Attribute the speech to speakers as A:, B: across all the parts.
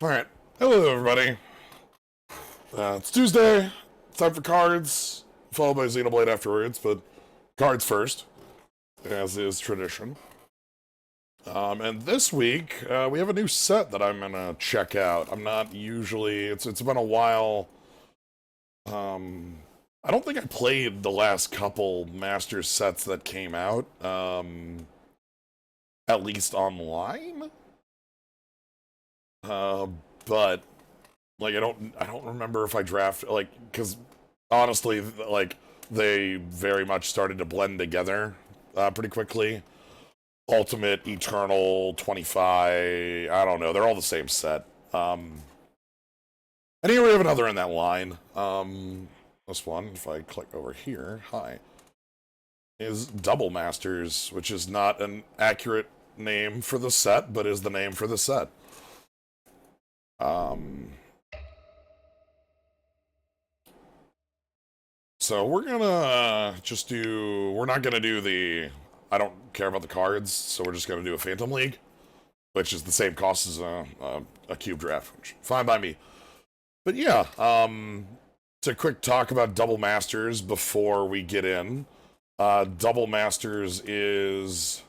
A: Alright, hello everybody. It's Tuesday, it's time for cards, followed by Xenoblade afterwards, but cards first, as is tradition. And this week, we have a new set that I'm gonna check out. I'm not usually, it's been a while. I don't think I played the last couple Masters sets that came out, at least online. But like I don't remember if I draft because honestly they very much started to blend together pretty quickly. Ultimate, Eternal, 25, I don't know, they're all the same set. And here we have another in that line. This one, if I click over here, is Double Masters, which is not an accurate name for the set, but is the name for the set. So we're gonna we're not gonna do the, I don't care about the cards, so we're just gonna do a Phantom League, which is the same cost as a cube draft, which fine by me. But yeah, to quick talk about Double Masters before we get in. Double Masters is,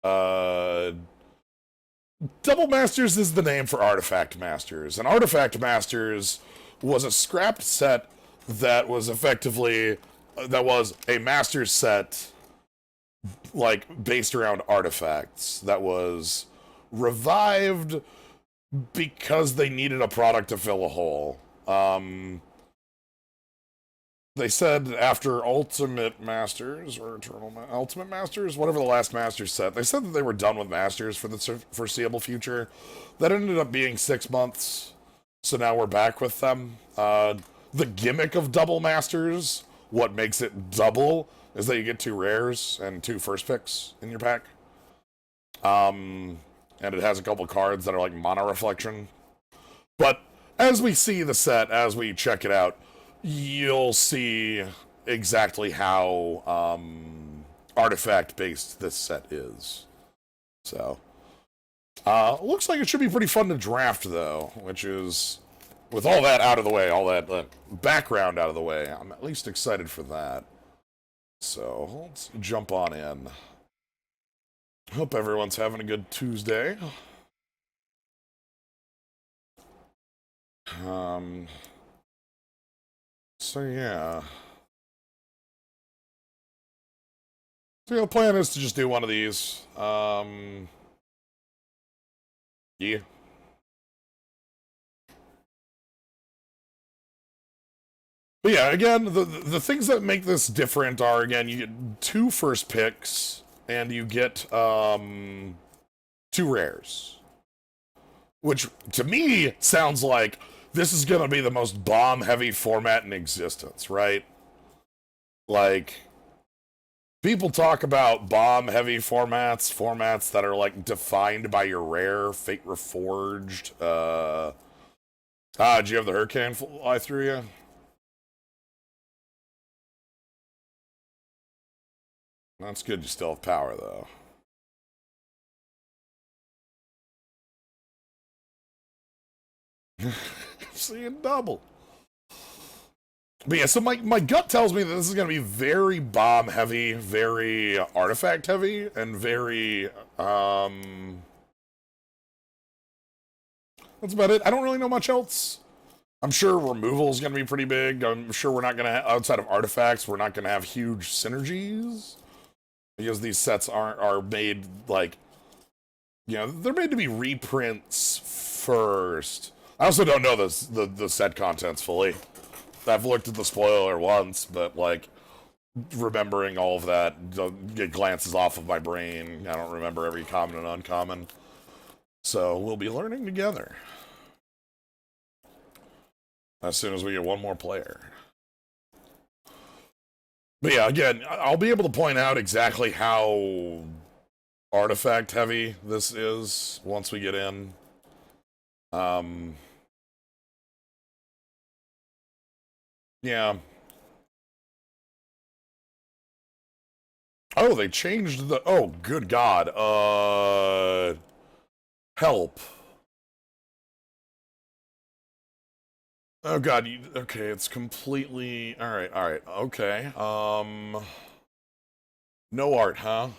A: Double Masters is the name for Artifact Masters, and Artifact Masters was a scrapped set that was effectively, that was a Masters set, like, based around artifacts, that was revived because they needed a product to fill a hole. They said after Ultimate Masters, or Eternal Ultimate Masters, whatever the last Masters set, they said that they were done with Masters for the foreseeable future. That ended up being 6 months, so now we're back with them. The gimmick of Double Masters, what makes it double, is that you get 2 rares and 2 first picks in your pack. And it has a couple cards that are like Mana Reflection. But as we see the set, as we check it out, you'll see exactly how artifact-based this set is. So, looks like it should be pretty fun to draft, though, which is, with all that out of the way, all that background out of the way, I'm at least excited for that. So, let's jump on in. Hope everyone's having a good Tuesday. So yeah. So the plan is to just do one of these. Yeah. But yeah, again, the things that make this different are, again, you get 2 first picks, and you get 2 rares. Which, to me, sounds like this is gonna be the most bomb-heavy format in existence, right? Like, people talk about bomb-heavy formats that are, like, defined by your rare, Fate Reforged, did you have the Hurricane fly through you? That's good, you still have power, though. Seeing double. But yeah, so my gut tells me that this is going to be very bomb heavy, very artifact heavy, and very, that's about it. I don't really know much else. I'm sure removal is going to be pretty big. I'm sure we're not going to, outside of artifacts, we're not going to have huge synergies. Because these sets are made, like, you know, they're made to be reprints first. I also don't know the set contents fully. I've looked at the spoiler once, but, like, remembering all of that, it glances off of my brain. I don't remember every common and uncommon. So we'll be learning together. As soon as we get one more player. But yeah, again, I'll be able to point out exactly how artifact heavy this is once we get in. Yeah. Oh, they changed the, oh, good God. Help. Oh god, okay, it's completely... Alright, okay. No art, huh?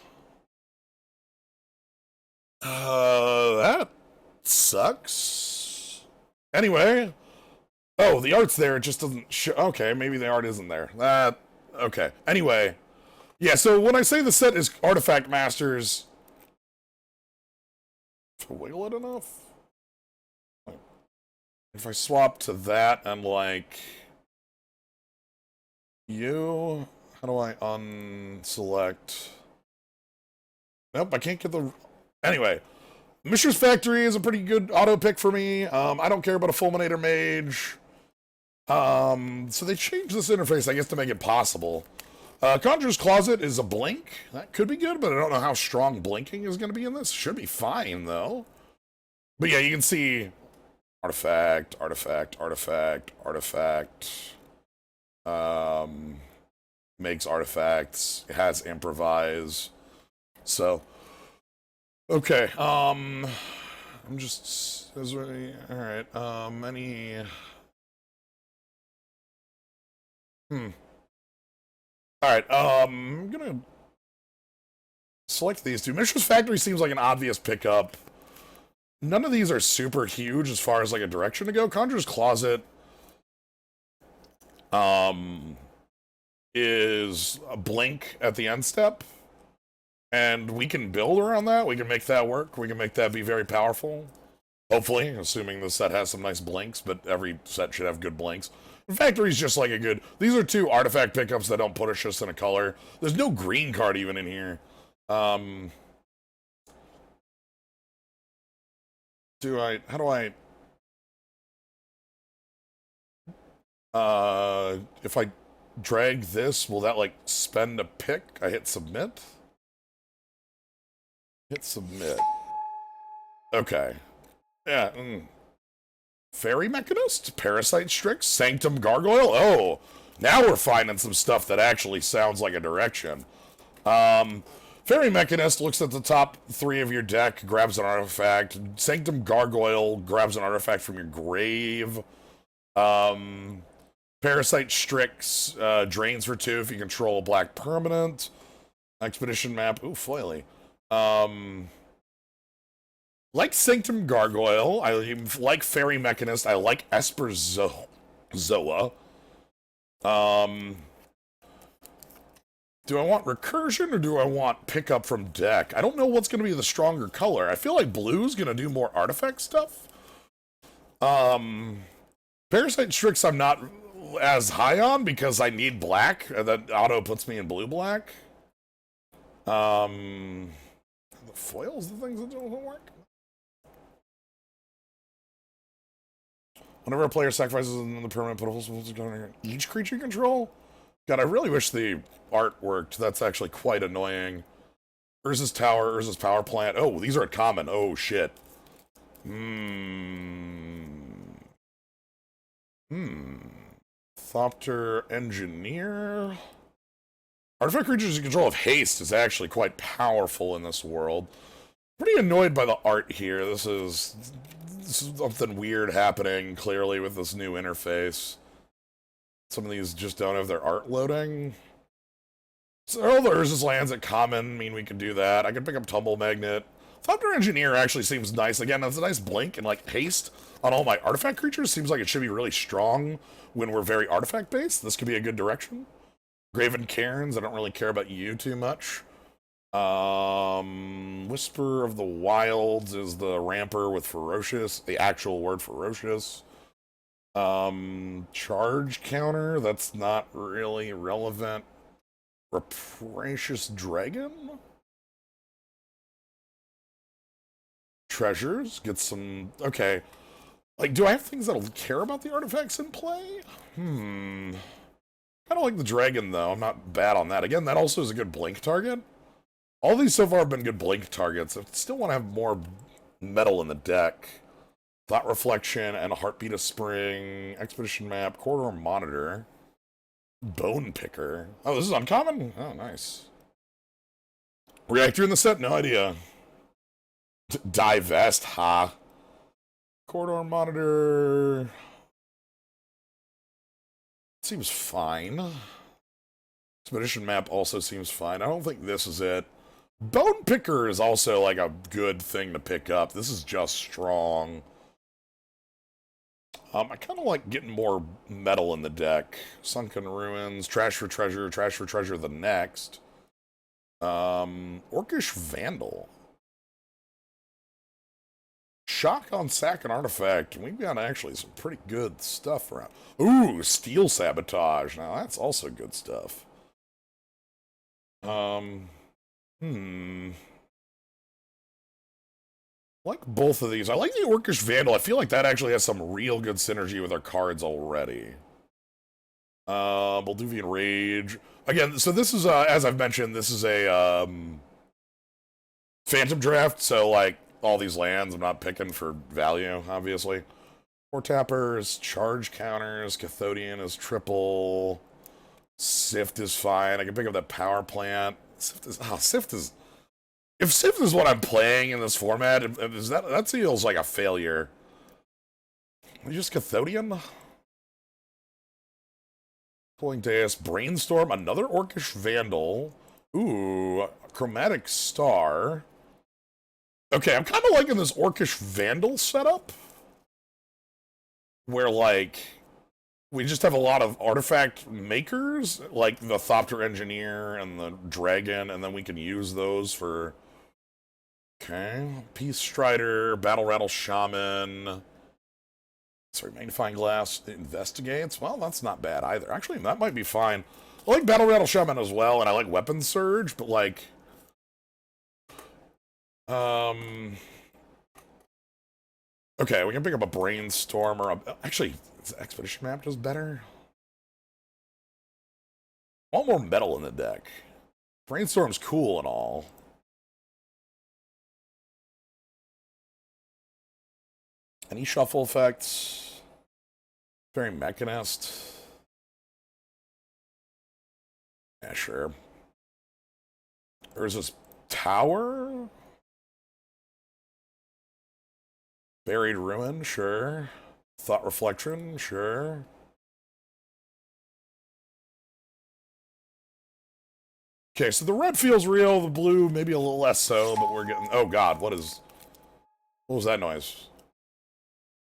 A: That sucks. Anyway, oh, the art's there, it just doesn't show... Okay, maybe the art isn't there. Okay. Anyway, yeah, so when I say the set is Artifact Masters... To wiggle it enough? If I swap to that and, like... You... How do I unselect... Nope, I can't get the... Anyway, Mishra's Factory is a pretty good auto pick for me. I don't care about a Fulminator Mage. So they changed this interface, I guess, to make it possible. Conjurer's Closet is a blink. That could be good, but I don't know how strong blinking is going to be in this. Should be fine, though. But yeah, you can see artifact, artifact, artifact, artifact. Makes artifacts. It has improvise. So, okay. I'm just... Is there any... Alright, any... Alright, I'm gonna select these two. Mishra's Factory seems like an obvious pickup. None of these are super huge as far as, like, a direction to go. Conjurer's Closet, is a blink at the end step. And we can build around that. We can make that work. We can make that be very powerful. Hopefully, assuming the set has some nice blinks, but every set should have good blinks. Factory's just like a good... These are two artifact pickups that don't punish us in a color. There's no green card even in here. How do I... if I drag this, will that, like, spend a pick? I hit submit? Hit submit. Okay. Yeah, Fairy Mechanist? Parasite Strix? Sanctum Gargoyle? Oh, now we're finding some stuff that actually sounds like a direction. Fairy Mechanist looks at the top three of your deck, grabs an artifact. Sanctum Gargoyle grabs an artifact from your grave. Parasite Strix drains for 2 if you control a black permanent. Expedition map. Ooh, foily. Like Sanctum Gargoyle, I like Fairy Mechanist, I like Esper Zoa. Do I want recursion or do I want pickup from deck? I don't know what's going to be the stronger color. I feel like blue's going to do more artifact stuff. Parasite Strix I'm not as high on because I need black. That auto puts me in blue-black. The foil's the things that don't work? Whenever a player sacrifices the permanent put each creature you control? God, I really wish the art worked. That's actually quite annoying. Urza's Tower, Urza's Power Plant. Oh, these are at common. Oh, shit. Thopter Engineer. Artifact creatures in control of haste is actually quite powerful in this world. Pretty annoyed by the art here. This is something weird happening, clearly, with this new interface. Some of these just don't have their art loading. So all the Urza's lands at common mean we can do that. I can pick up Tumble Magnet. Thopter Engineer actually seems nice. Again, that's a nice blink, and like haste on all my artifact creatures seems like it should be really strong when we're very artifact-based. This could be a good direction. Graven Cairns, I don't really care about you too much. Whisper of the Wilds is the ramper with ferocious, the actual word ferocious. Charge counter, that's not really relevant. Rapacious Dragon? Treasures, get some, okay. Like, do I have things that'll care about the artifacts in play? I don't like the dragon, though. I'm not bad on that. Again, that also is a good blink target. All these so far have been good blink targets. I still want to have more metal in the deck. Thought Reflection and a Heartbeat of Spring. Expedition Map. Corridor Monitor. Bone Picker. Oh, this is uncommon? Oh, nice. Reactor in the set? No idea. Divest, ha. Corridor Monitor. Seems fine. Expedition map also seems fine. I don't think this is it. Bone Picker is also like a good thing to pick up. This is just strong. I kind of like getting more metal in the deck. Sunken Ruins, Trash for Treasure the next. Orcish Vandal. Shock on Sack and Artifact. We've got actually some pretty good stuff around. Ooh, Steel Sabotage. Now that's also good stuff. Like both of these. I like the Orcish Vandal. I feel like that actually has some real good synergy with our cards already. Balduvian Rage. Again, so this is, as I've mentioned, this is a, Phantom Draft, so, like, all these lands I'm not picking for value, obviously. Four tappers, charge counters, Cathodian is triple, Sift is fine, I can pick up that power plant. Sift is... If Sift is what I'm playing in this format, that feels like a failure. Just Cathodian? Pulling Deus, Brainstorm, another Orcish Vandal. Ooh, Chromatic Star. Okay, I'm kind of liking this Orcish Vandal setup. Where, like, we just have a lot of artifact makers, like the Thopter Engineer and the Dragon, and then we can use those for... Okay, Peace Strider, Battle Rattle Shaman... Sorry, Magnifying Glass investigates. Well, that's not bad either. Actually, that might be fine. I like Battle Rattle Shaman as well, and I like Weapon Surge, but like... Okay, we can pick up a Brainstorm or a... Actually, is the Expedition map just better? I want more metal in the deck. Brainstorm's cool and all. Any shuffle effects? Very Mechanist. Yeah, sure. Or is this Tower? Buried Ruin, sure. Thought Reflection, sure. Okay, so the red feels real, the blue maybe a little less so, but we're getting... Oh god, what was that noise?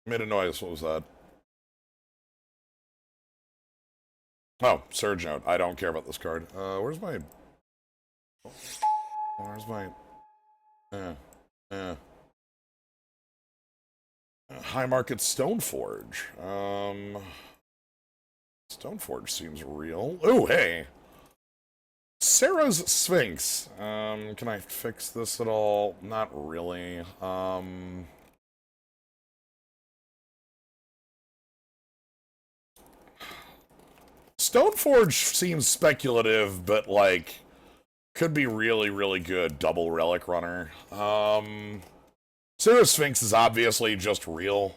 A: Made a noise, what was that? Oh, Surge Note. I don't care about this card. Where's my... High Market Stoneforge. Stoneforge seems real. Oh, hey! Sarah's Sphinx. Can I fix this at all? Not really. Stoneforge seems speculative, but, like, could be really, really good double relic runner. Sarah Sphinx is obviously just real.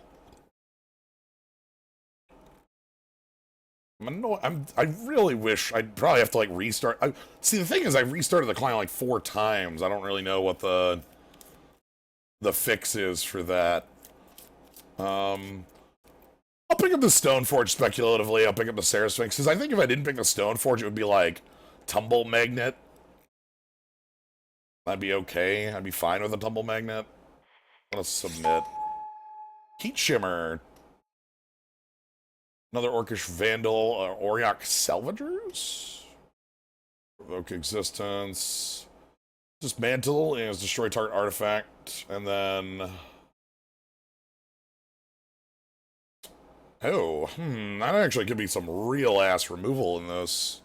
A: I really wish I'd probably have to, like, restart. See, the thing is, I restarted the client, like, 4 times. I don't really know what the fix is for that. I'll pick up the Stoneforge speculatively. I'll pick up the Sarah Sphinx, because I think if I didn't pick the Stoneforge, it would be, like, Tumble Magnet. That'd be okay. I'd be fine with a Tumble Magnet. I'm gonna submit. Heat Shimmer. Another Orcish Vandal. Auriok Salvagers? Provoke Existence. Dismantle is destroy target artifact. And then... Oh, that actually could be some real-ass removal in this.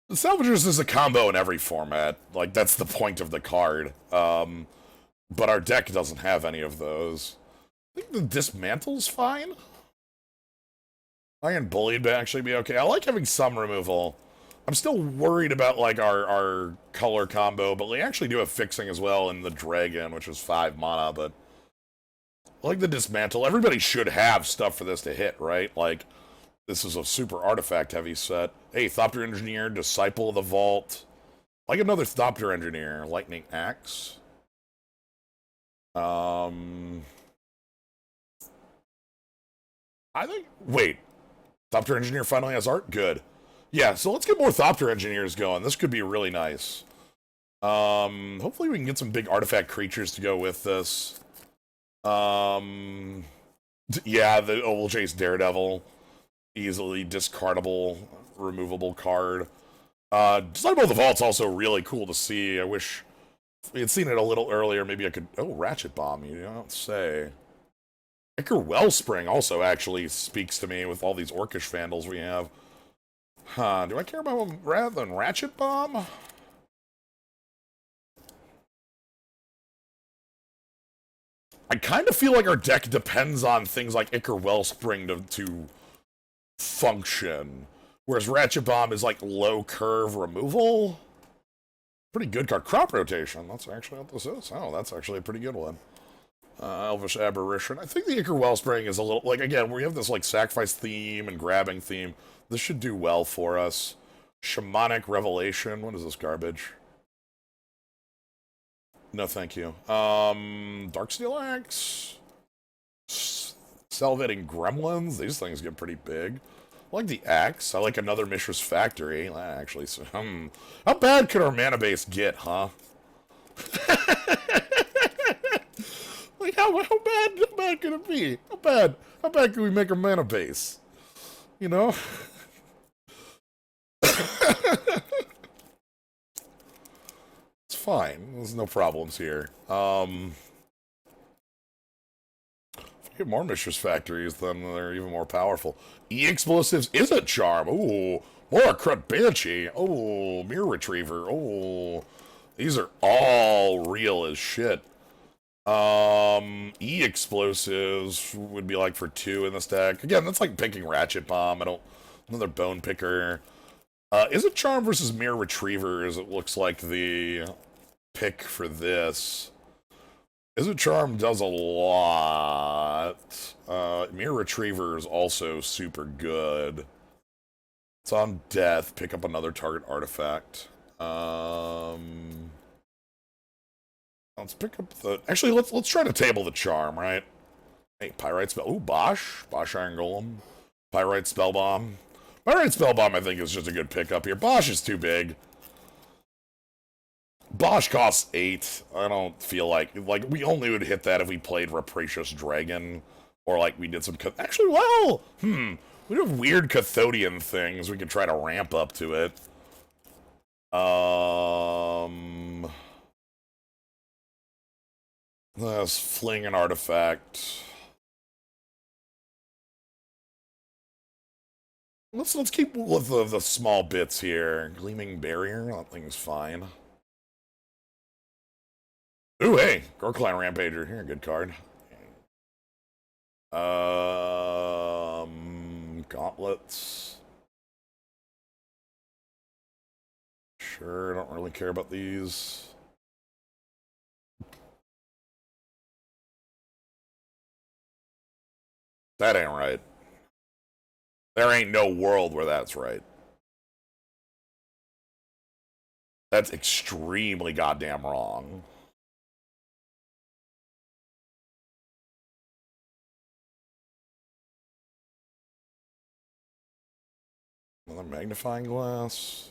A: The Salvagers is a combo in every format. Like, that's the point of the card. But our deck doesn't have any of those. I think the Dismantle's fine. Iron Bullied would actually be okay. I like having some removal. I'm still worried about, like, our color combo, but we actually do have fixing as well in the Dragon, which is 5 mana, but... I like the Dismantle. Everybody should have stuff for this to hit, right? Like, this is a super artifact-heavy set. Hey, Thopter Engineer, Disciple of the Vault. Like another Thopter Engineer. Lightning Axe. I think, wait, Thopter Engineer finally has art? Good. Yeah, so let's get more Thopter Engineers going. This could be really nice. Hopefully we can get some big artifact creatures to go with this. Yeah, the Oval Chase Daredevil. Easily discardable, removable card. Disciple the Vault's also really cool to see. I wish we had seen it a little earlier. Maybe I could... Oh, Ratchet Bomb, you don't say. Ichor Wellspring also actually speaks to me with all these Orcish Vandals we have. Huh, do I care about them rather than Ratchet Bomb? I kind of feel like our deck depends on things like Ichor Wellspring to function. Whereas Ratchet Bomb is like low curve removal. Pretty good card. Crop Rotation. That's actually what this is. Oh, that's actually a pretty good one. Elvish Aberration. I think the Ichor Wellspring is a little... Like, again, we have this, like, sacrifice theme and grabbing theme. This should do well for us. Shamanic Revelation. What is this garbage? No, thank you. Darksteel Axe. Salivating Gremlins. These things get pretty big. I like the Axe. I like another Mishra's Factory. Actually, so, how bad could our mana base get, huh? Like, how bad could it be? How bad could we make our mana base? You know? It's fine. There's no problems here. If we get more Mishra's Factories, then they're even more powerful. E-Explosives is a charm. Ooh. More Crud Banshee. Oh, Mirror Retriever. Oh. These are all real as shit. E-Explosives would be like for 2 in this deck. Again, that's like picking Ratchet Bomb. Another Bone Picker. Is it Charm versus Mirror Retriever, as it looks like the pick for this? Is it Charm does a lot. Mirror Retriever is also super good. It's on death. Pick up another target artifact. Let's pick up the... Actually, let's try to table the Charm, right? Hey, Pyrite Spell... Ooh, Bosch. Bosch Iron Golem. Pyrite Spellbomb. Pyrite Spellbomb, I think, is just a good pickup here. Bosch is too big. Bosch costs 8. I don't feel like... Like, we only would hit that if we played Rapacious Dragon. Or, like, we did some... Actually, well... We do have weird Cathodian things. We could try to ramp up to it. Let's fling an artifact. Let's keep with the small bits here. Gleaming Barrier, that thing's fine. Ooh, hey, Gorkline Rampager. Here, good card. Gauntlets. Sure, don't really care about these. That ain't right. There ain't no world where that's right. That's extremely goddamn wrong. Another magnifying glass.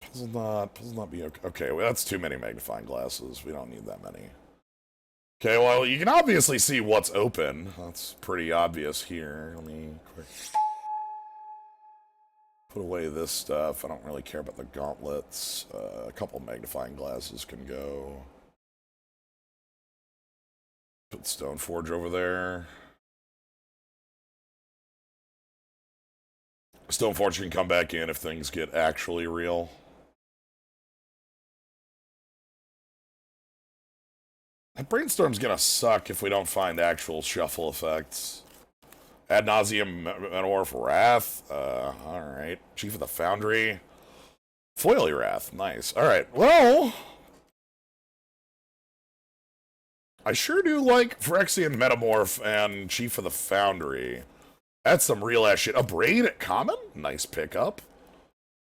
A: Puzzle not be okay. Okay, well, that's too many magnifying glasses. We don't need that many. Okay, well, you can obviously see what's open. That's pretty obvious here. Let me quick put away this stuff. I don't really care about the gauntlets. A couple magnifying glasses can go. Put Stoneforge over there. Stoneforge can come back in if things get actually real. That Brainstorm's gonna suck if we don't find actual shuffle effects. Ad nauseum Metamorph Wrath. Alright. Chief of the Foundry. Foily Wrath. Nice. Alright, well... I sure do like Phyrexian Metamorph and Chief of the Foundry. That's some real-ass shit. A Braid at Common? Nice pickup.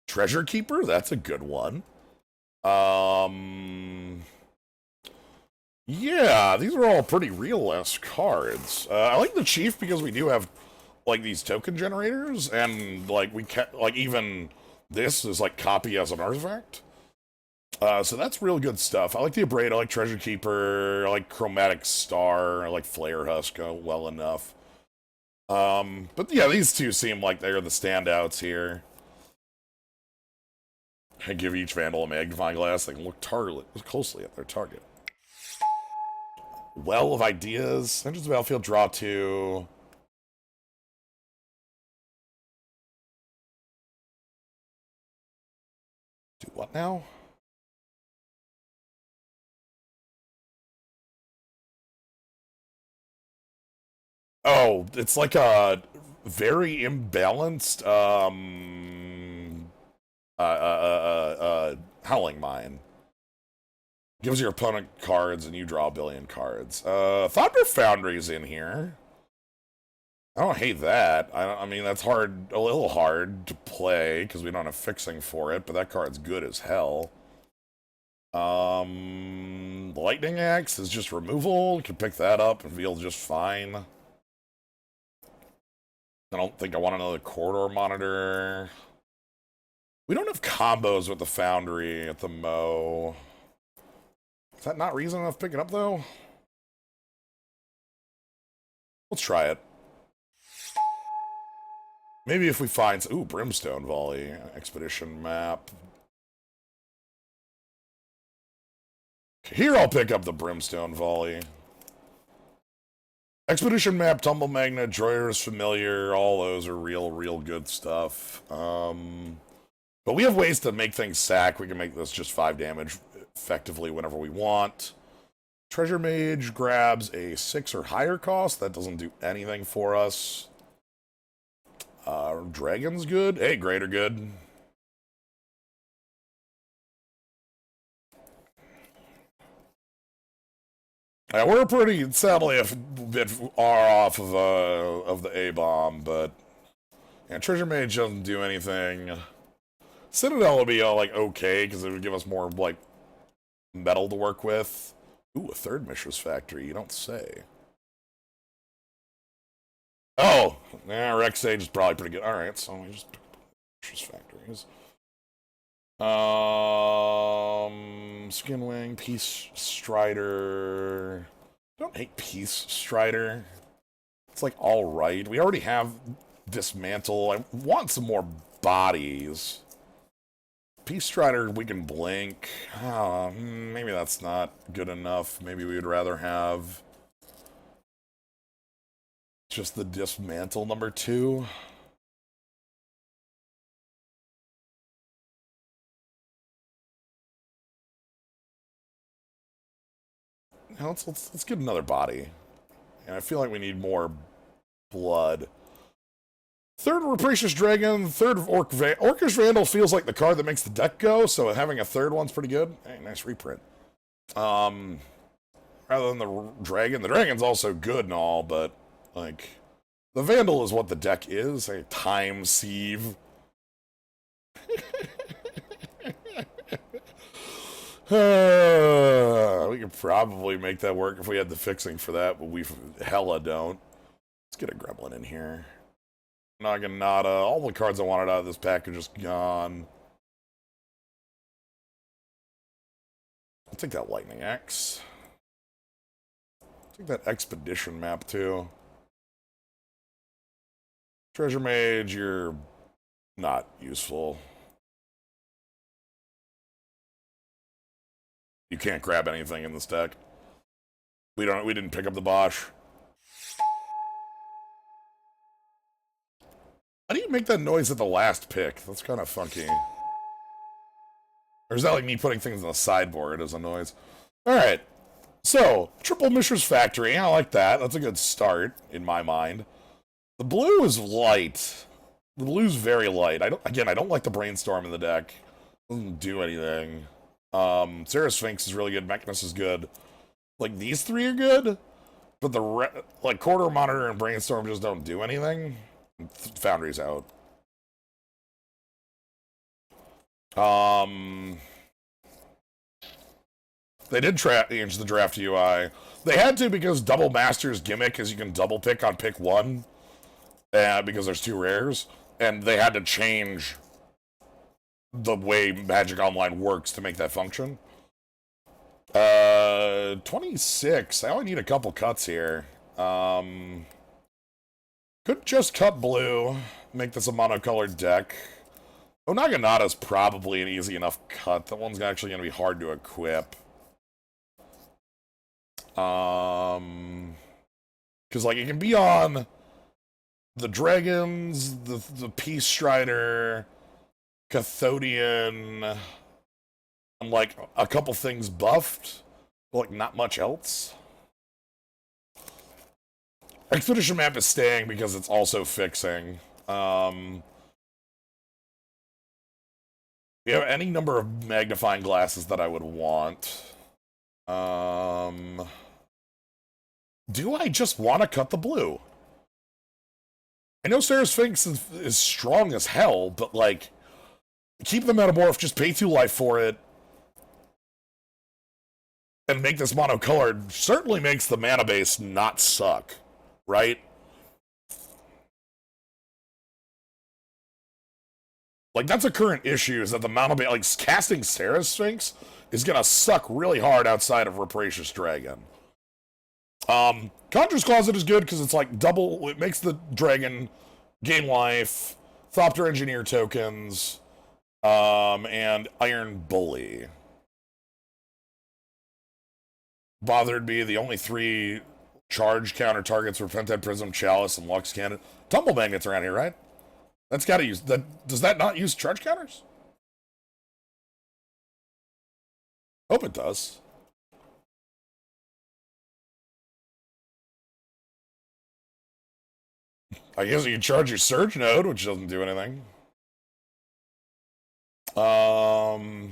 A: Treasure Keeper? That's a good one. Yeah, these are all pretty realist cards. I like the Chief because we do have like these token generators, and like like even this is like copy as an artifact. So that's real good stuff. I like the Abrade, I like Treasure Keeper, I like Chromatic Star, I like Flare Husk well enough. But yeah, these two seem like they're the standouts here. I give each Vandal a magnifying glass. They can look closely at their target. Well of ideas. Enters the battlefield, draw two. Do what now? Oh, it's like a very imbalanced Howling Mine. Gives your opponent cards and you draw a billion cards. Thunder Foundry's in here. I don't hate that. I mean, that's hard, a little hard to play because we don't have fixing for it, but that card's good as hell. Lightning Axe is just removal. You can pick that up and feel just fine. I don't think I want another corridor monitor. We don't have combos with the Foundry at the Mo. Is that not reason enough to pick it up, though? Let's try it. Maybe if we find... Ooh, Brimstone Volley. Expedition map. Here I'll pick up the Brimstone Volley. Expedition map, Tumble Magnet, Droyer's Familiar, all those are real good stuff. But we have ways to make things sack. We can make this just 5 damage effectively whenever we want. Treasure Mage grabs a 6 or higher cost. That doesn't do anything for us. Dragon's good. Hey, Greater good. Yeah, we're pretty, sadly, a bit off of the A-bomb, but yeah, Treasure Mage doesn't do anything. Citadel would be like okay because it would give us more like metal to work with. Ooh, a third Mishra's Factory. You don't say. Oh, yeah, Rex Sage is probably pretty good. All right, so we just pick up Mishra's Factories. Skinwing, Peace Strider. I don't hate Peace Strider. It's like alright. We already have Dismantle. I want some more bodies. Peace Strider, we can blink. Oh, maybe that's not good enough. Maybe we would rather have just the Dismantle number 2. Now let's get another body. And I feel like we need more blood. Third Rapacious Dragon, third Orcish Vandal feels like the card that makes the deck go, so having a third one's pretty good. Hey, nice reprint. Rather than the dragon's also good and all, but like the Vandal is what the deck is. A Time Sieve. We could probably make that work if we had the fixing for that, but we hella don't. Let's get a Gremlin in here. Naginata. All the cards I wanted out of this pack are just gone. I'll take that Lightning Axe. I'll take that Expedition map, too. Treasure Mage, you're not useful. You can't grab anything in this deck. We didn't pick up the Bosch. How do you make that noise at the last pick? That's kind of funky. Or is that like me putting things on the sideboard as a noise? Alright. So, triple Mishra's Factory. I like that. That's a good start, in my mind. The blue is light. The blue's very light. I don't like the Brainstorm in the deck. Doesn't do anything. Sarah Sphinx is really good. Mechanus is good. Like, these 3 are good. But like, Quarter Monitor and Brainstorm just don't do anything. Foundry's out. They did change the draft UI. They had to because Double Master's gimmick is you can double pick on pick one, because there's two rares, and they had to change the way Magic Online works to make that function. 26. I only need a couple cuts here. Could just cut blue, make this a monocolored deck. Onaganada's probably an easy enough cut. That one's actually going to be hard to equip. Because, like, it can be on the Dragons, the Peace Strider, Cathodian, and, like, a couple things buffed, but, like, not much else. Expedition Map is staying because it's also fixing. We have any number of magnifying glasses that I would want. Do I just want to cut the blue? I know Sarah Sphinx is strong as hell, but, like, keep the Metamorph, just pay 2 life for it, and make this monocolored certainly makes the mana base not suck, right? Like, that's a current issue, is that the mana base, like, casting Sarah Sphinx is gonna suck really hard outside of Rapacious Dragon. Conjurer's Closet is good because it's like double, it makes the dragon gain life, Thopter Engineer tokens, and Iron Bully. Bothered me, the only 3 charge counter targets were Pentad Prism, Chalice, and Lux Cannon. Tumble Magnets around here, right? That's gotta use, does that not use charge counters? Hope it does. I guess you can charge your Surge node, which doesn't do anything. The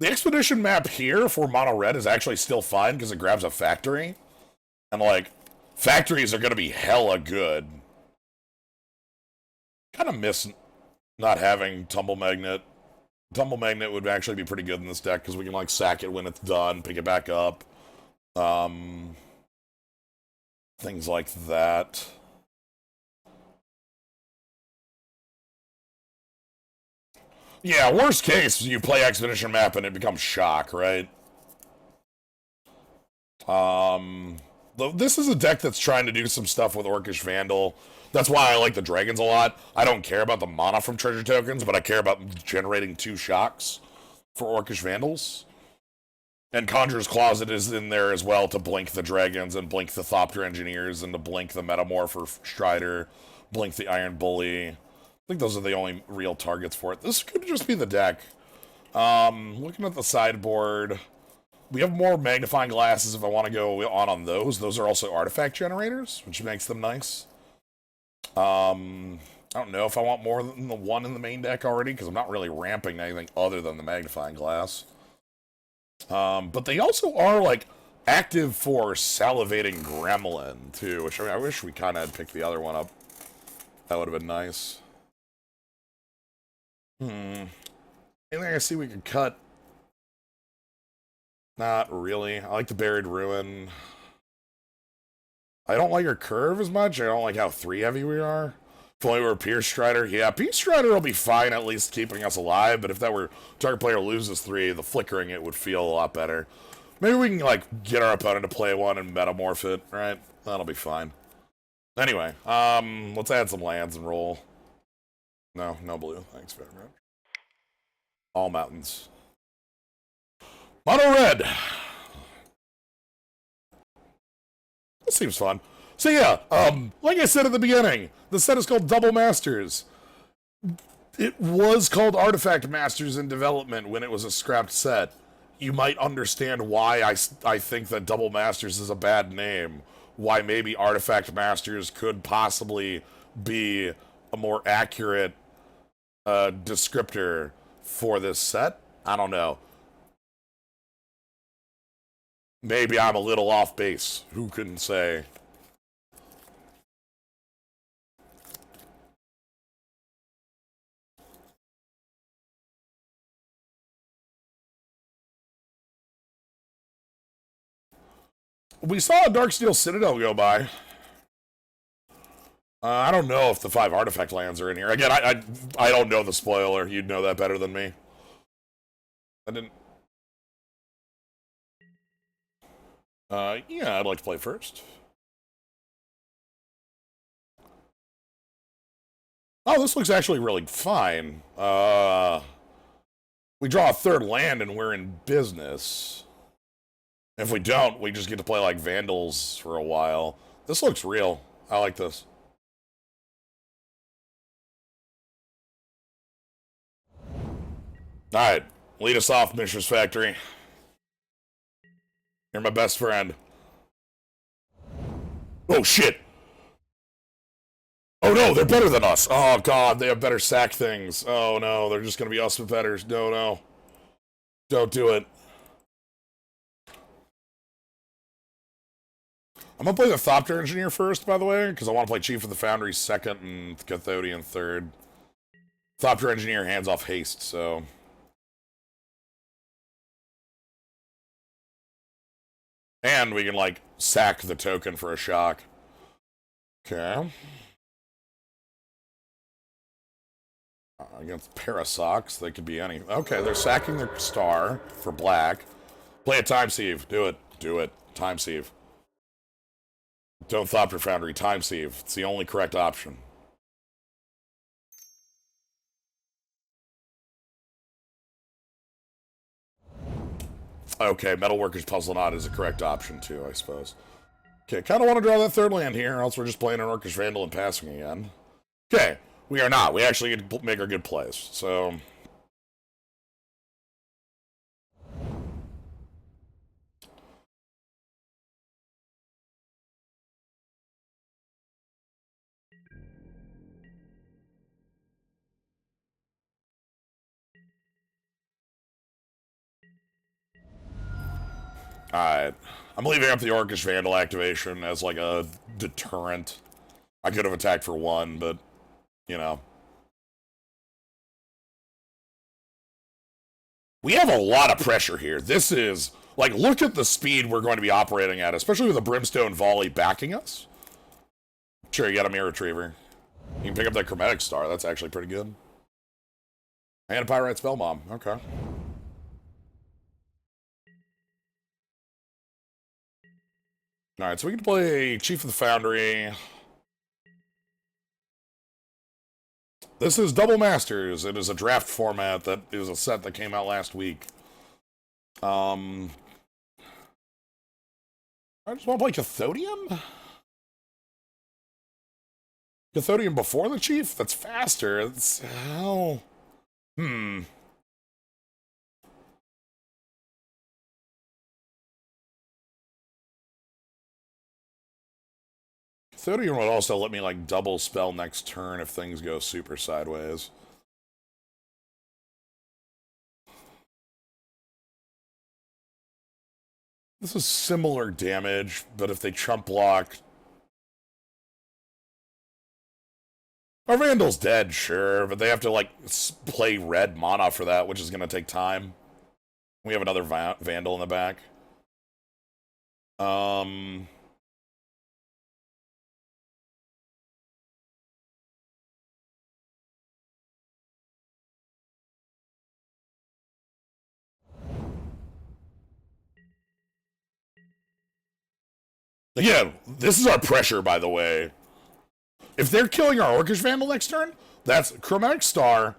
A: Expedition map here for Mono Red is actually still fine because it grabs a factory. And, like, factories are going to be hella good. Kind of miss not having Tumble Magnet. Tumble Magnet would actually be pretty good in this deck because we can, like, sack it when it's done, pick it back up. Things like that. Yeah, worst case, you play Expedition map and it becomes Shock, right? This is a deck that's trying to do some stuff with Orcish Vandal. That's why I like the Dragons a lot. I don't care about the mana from treasure tokens, but I care about generating 2 Shocks for Orcish Vandals. And Conjurer's Closet is in there as well to blink the Dragons and blink the Thopter Engineers and to blink the Metamorph or Strider, blink the Iron Bully. I think those are the only real targets for it. This could just be the deck. Looking at the sideboard, we have more magnifying glasses if I want to go on those. Those are also artifact generators, which makes them nice. I don't know if I want more than the one in the main deck already, because I'm not really ramping anything other than the magnifying glass. But they also are, like, active for Salivating Gremlin, too, which I wish we kind of had picked the other one up. That would have been nice. Anything I see we could cut? Not really. I like the Buried Ruin. I don't like our curve as much. I don't like how 3-heavy we are. If only we were Pierce Strider. Yeah, Pierce Strider will be fine, at least keeping us alive, but if that were target player loses 3, the flickering it would feel a lot better. Maybe we can, like, get our opponent to play one and metamorph it, right? That'll be fine. Anyway, let's add some lands and roll. No blue. Thanks very much. All mountains. Mono Red! That seems fun. So yeah, like I said at the beginning, the set is called Double Masters. It was called Artifact Masters in development when it was a scrapped set. You might understand why I think that Double Masters is a bad name. Why maybe Artifact Masters could possibly be a more accurate descriptor for this set. I don't know. Maybe I'm a little off base. Who can say? we saw a Darksteel Citadel go by. I don't know if the 5 artifact lands are in here. Again, I don't know the spoiler. You'd know that better than me. I didn't... yeah, I'd like to play first. Oh, this looks actually really fine. We draw a 3rd land and we're in business. If we don't, we just get to play like Vandals for a while. This looks real. I like this. Alright, lead us off, Mishra's Factory. You're my best friend. Oh, shit! Oh no, they're better than us! Oh god, they have better sack things. Oh no, they're just gonna be us with betters. No. Don't do it. I'm gonna play the Thopter Engineer first, by the way, because I want to play Chief of the Foundry second and Cathodian third. Thopter Engineer hands off haste, so... And we can, like, sack the token for a shock. Okay. Against Parasox, they could be any... Okay, they're sacking their star for black. Play a Time Sieve. Do it. Do it. Time Sieve. Don't Thopter Foundry. Time Sieve. It's the only correct option. Okay, Metalworker's Puzzle Knot is a correct option, too, I suppose. Okay, kind of want to draw that 3rd land here, or else we're just playing an Orcish Vandal and passing again. Okay, we are not. We actually get to make our good plays, so... Alright. I'm leaving up the Orcish Vandal activation as, like, a deterrent. I could have attacked for 1, but, you know. We have a lot of pressure here. This is... Like, look at the speed we're going to be operating at, especially with a Brimstone Volley backing us. Sure, you got a Mirror Retriever. You can pick up that Chromatic Star. That's actually pretty good. And a Pyrite Spellbomb. Okay. Alright, so we can play Chief of the Foundry. This is Double Masters. It is a draft format that is a set that came out last week. I just want to play Cathodian? Cathodian before the Chief? That's faster. That's... Oh... Cathodian would also let me, like, double spell next turn if things go super sideways. This is similar damage, but if they chump block... Our Vandal's dead, sure, but they have to, like, play red mana for that, which is going to take time. We have another Vandal in the back. Again, this is our pressure, by the way. If they're killing our Orcish Vandal next turn, that's Chromatic Star,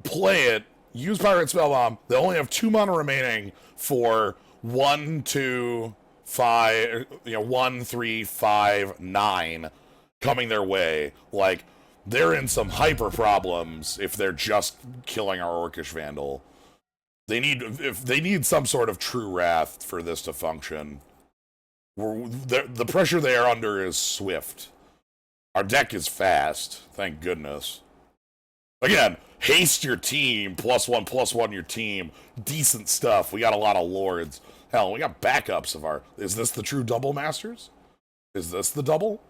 A: play it, use Pirate Spellbomb. They only have 2 mana remaining for 1, 2, 5, 1, 3, 5, 9 coming their way. Like, they're in some hyper problems if they're just killing our Orcish Vandal. They need some sort of true wrath for this to function. The pressure they are under is swift. Our deck is fast, thank goodness. Again, haste your team, +1/+1 your team. Decent stuff. We got a lot of lords. Hell, we got backups of our... Is this the true double masters? Is this the double?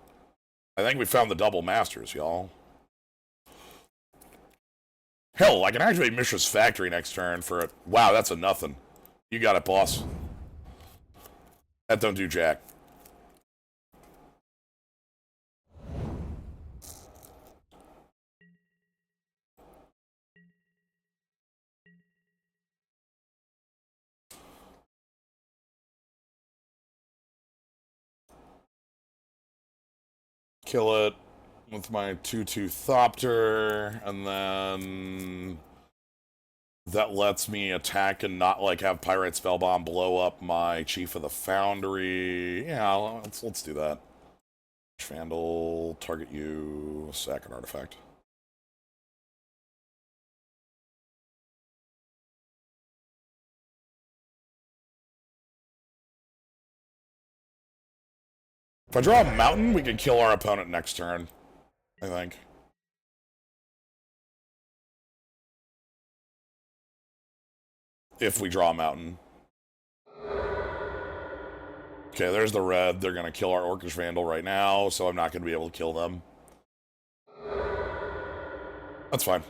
A: I think we found the double masters, y'all. Hell, I can activate Mishra's Factory next turn for it. Wow, that's a nothing. You got it, boss. That don't do jack. kill it with my 2/2 Thopter, and then that lets me attack and not like have Pyrite Spellbomb blow up my Chief of the Foundry. Yeah, let's do that. Vandal, target you, sack an artifact. If I draw a mountain, we can kill our opponent next turn, I think. If we draw a mountain. Okay, there's the red. They're going to kill our Orcish Vandal right now, so I'm not going to be able to kill them. That's fine.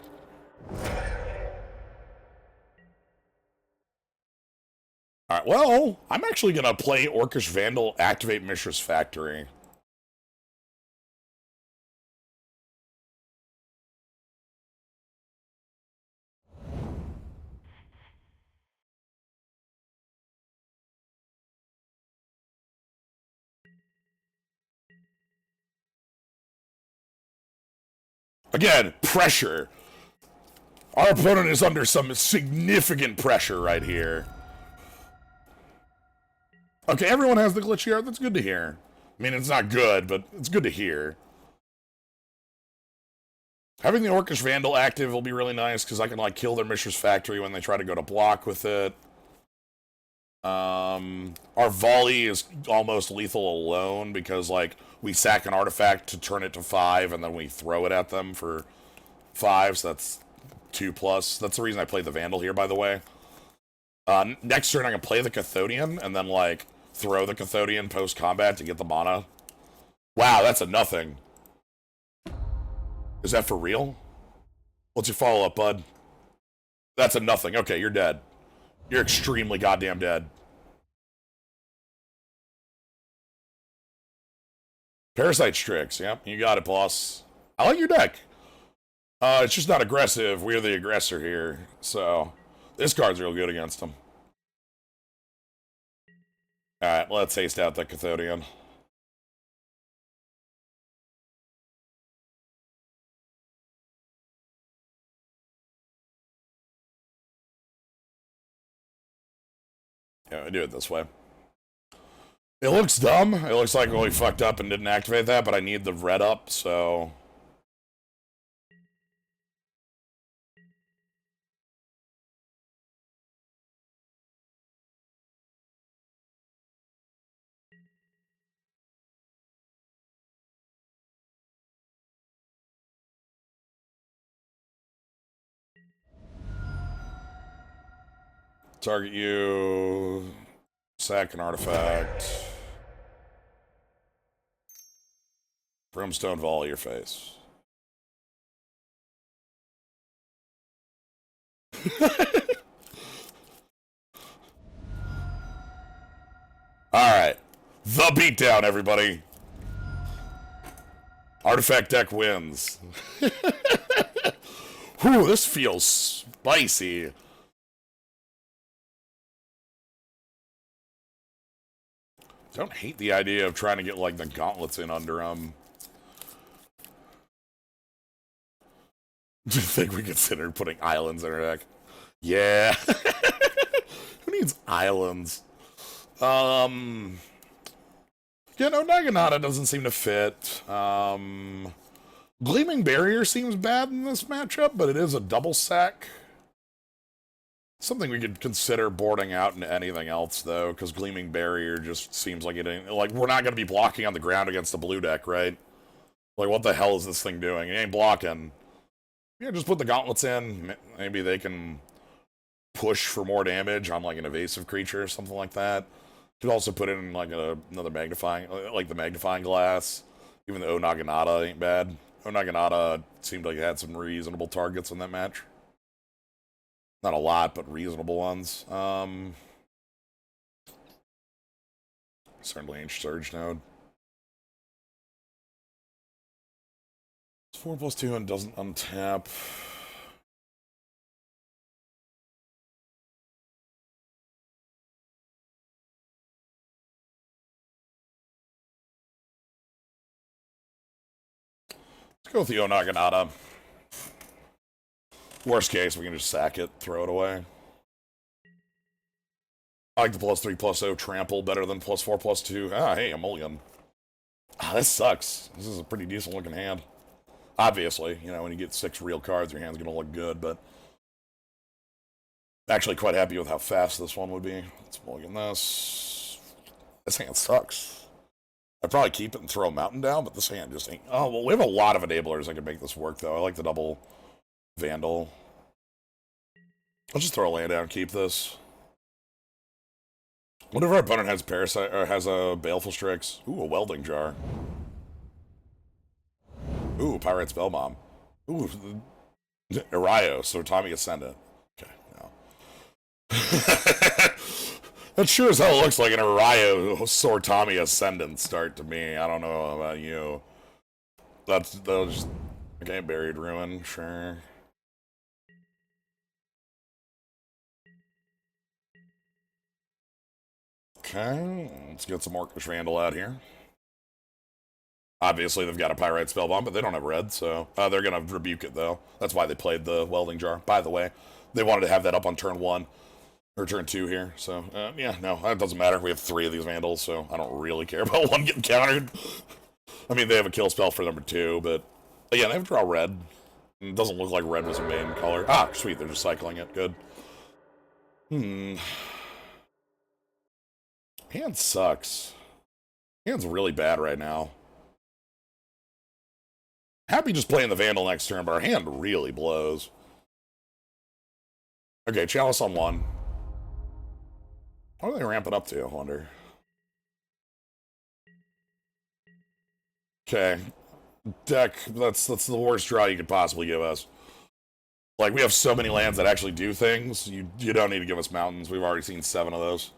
A: Alright, well, I'm actually going to play Orcish Vandal, activate Mishra's Factory. Again, pressure. Our opponent is under some significant pressure right here. Okay, everyone has the glitchy art. That's good to hear. I mean, it's not good, but it's good to hear. Having the Orcish Vandal active will be really nice, because I can, like, kill their Mishra's Factory when they try to go to block with it. Our volley is almost lethal alone, because, like, we sack an artifact to turn it to 5, and then we throw it at them for 5, so that's 2+. That's the reason I played the Vandal here, by the way. Next turn, I can play the Cathodian, and then, like, throw the Cathodian post-combat to get the mana. Wow, that's a nothing. Is that for real? What's your follow-up, bud? That's a nothing. Okay, you're dead. You're extremely goddamn dead. Parasite Strix, yep, you got it, boss. I like your deck. It's just not aggressive. We're the aggressor here, so this card's real good against him. Alright, let's haste out the Cathodian. Yeah, I do it this way. It looks dumb. It looks like we fucked up and didn't activate that, but I need the red up, so... Target you... Sack an artifact. Brimstone volley your face. Alright. The beatdown, everybody. Artifact deck wins. Whew, this feels spicy. Don't hate the idea of trying to get, like, the gauntlets in under them. Do you think we considered putting islands in our deck? Yeah. Who needs islands? Yeah, no, Naginata doesn't seem to fit. Gleaming Barrier seems bad in this matchup, but it is a double sack. Something we could consider boarding out into anything else, though, because Gleaming Barrier just seems like it ain't... Like, we're not going to be blocking on the ground against the blue deck, right? Like, what the hell is this thing doing? It ain't blocking. Yeah, just put the gauntlets in. Maybe they can push for more damage on, like, an evasive creature or something like that. Could also put in, like, another magnifying... Like, the magnifying glass. Even though Naginata ain't bad. Naginata seemed like it had some reasonable targets in that match. Not a lot, but reasonable ones. Certainly Ancient Surge Node. It's 4+2 and doesn't untap. Let's go with the Onaganata. Worst case, we can just sack it, throw it away. I like the +3/+0 trample better than +4/+2. Ah, hey, a mulligan. Ah, this sucks. This is a pretty decent looking hand. Obviously, you know, when you get 6 real cards, your hand's gonna look good, but actually quite happy with how fast this one would be. Let's mulligan this. This hand sucks. I'd probably keep it and throw a mountain down, but this hand just ain't. Oh, well, we have a lot of enablers that can make this work, though. I like the double Vandal. I'll just throw a land down and keep this. What if our opponent has Parasite or has a Baleful Strix? Ooh, a Welding Jar. Ooh, Pirate Spellbomb. Ooh, Arayo, so Tommy Ascendant. Okay, no. That sure as hell looks like an Arayo Sortami Ascendant start to me. I don't know about you. That'll just... Okay, Buried Ruin, sure. Okay, let's get some Orcish Vandal out here. Obviously, they've got a Pyrite Spellbomb, but they don't have red, so... they're gonna rebuke it, though. That's why they played the Welding Jar, by the way. They wanted to have that up on turn 1, or turn 2 here, so... yeah, no, that doesn't matter. We have 3 of these Vandals, so I don't really care about one getting countered. I mean, they have a kill spell for number 2, but... yeah, they have to draw red. It doesn't look like red was a main color. Ah, sweet, they're just cycling it. Good. Hand sucks. Hand's really bad right now. Happy just playing the Vandal next turn, but our hand really blows. Okay, Chalice on 1. What do they ramp it up to, I wonder? Okay. Deck, that's the worst draw you could possibly give us. Like, we have so many lands that actually do things. You don't need to give us mountains. We've already seen 7 of those.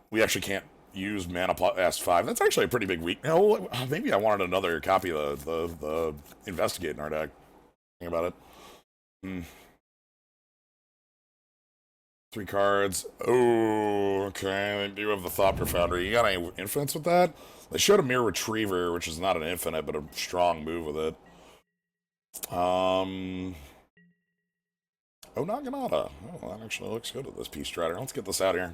A: We actually can't use Mana S5. That's actually a pretty big weak. No, maybe I wanted another copy of the Investigate in our deck. Think about it. 3 cards. Oh, okay. They do have the Thopter Foundry. You got any infinites with that? They showed a Mirror Retriever, which is not an infinite, but a strong move with it. Oh, Naginata. Oh, that actually looks good with this Peace Strider. Let's get this out here.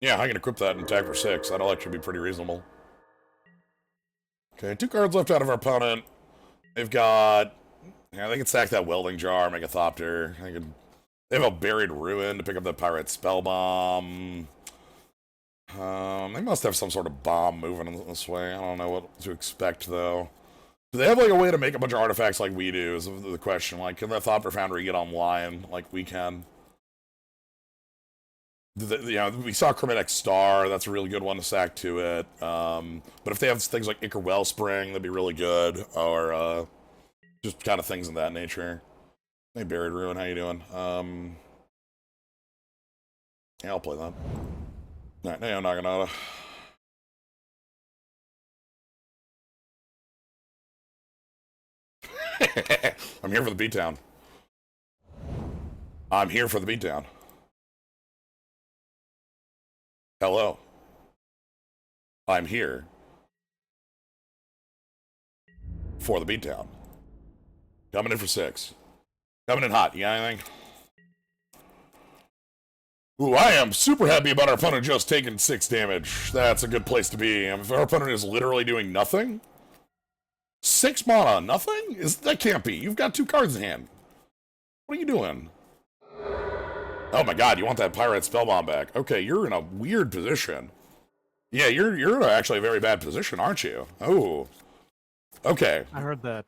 A: Yeah, I can equip that and attack for 6. That'll actually be pretty reasonable. Okay, 2 cards left out of our opponent. They've got... yeah, they can sack that Welding Jar, make a Thopter. They have a Buried Ruin to pick up the Pirate Spellbomb. They must have some sort of bomb moving this way. I don't know what to expect, though. Do they have, like, a way to make a bunch of artifacts like we do, is the question. Like, can the Thopter Foundry get online like we can? You know, we saw Chromatic Star. That's a really good one to sack to it. But if they have things like Ichor Wellspring, that'd be really good. Or, just kind of things of that nature. Hey, Buried Ruin, how you doing? Yeah, I'll play that. Alright, now Naginata. I'm here for the beatdown. I'm here for the beatdown. Hello. I'm here for the beatdown. Coming in for 6. Coming in hot. You got anything? Ooh, I am super happy about our opponent just taking 6 damage. That's a good place to be. If our opponent is literally doing nothing... 6 mana, nothing? That can't be. You've got 2 cards in hand. What are you doing? Oh my god, you want that Pirate Spellbomb back. Okay, you're in a weird position. Yeah, you're actually a very bad position, aren't you? Oh. Okay.
B: I heard that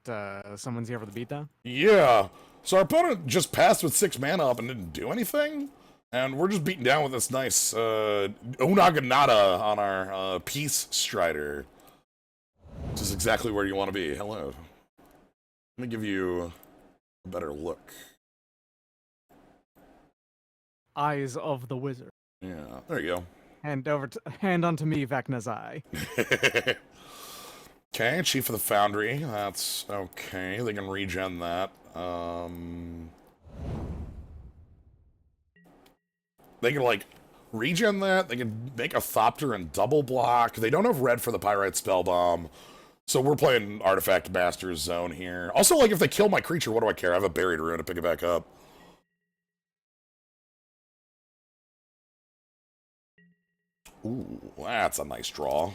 B: someone's here for the beatdown.
A: Yeah. So our opponent just passed with 6 mana up and didn't do anything? And we're just beating down with this nice Onaganata on our Peace Strider. Which is exactly where you want to be. Hello. Let me give you a better look.
B: Eyes of the Wizard.
A: Yeah, there you go.
B: Hand unto me, Vecnazai.
A: Okay, Chief of the Foundry. That's okay. They can regen that. They can, like, regen that. They can make a Thopter and double block. They don't have red for the Pyrite Spellbomb. So we're playing Artifact Master's zone here. Also, like, if they kill my creature, what do I care? I have a Buried Ruin to pick it back up. Ooh, that's a nice draw.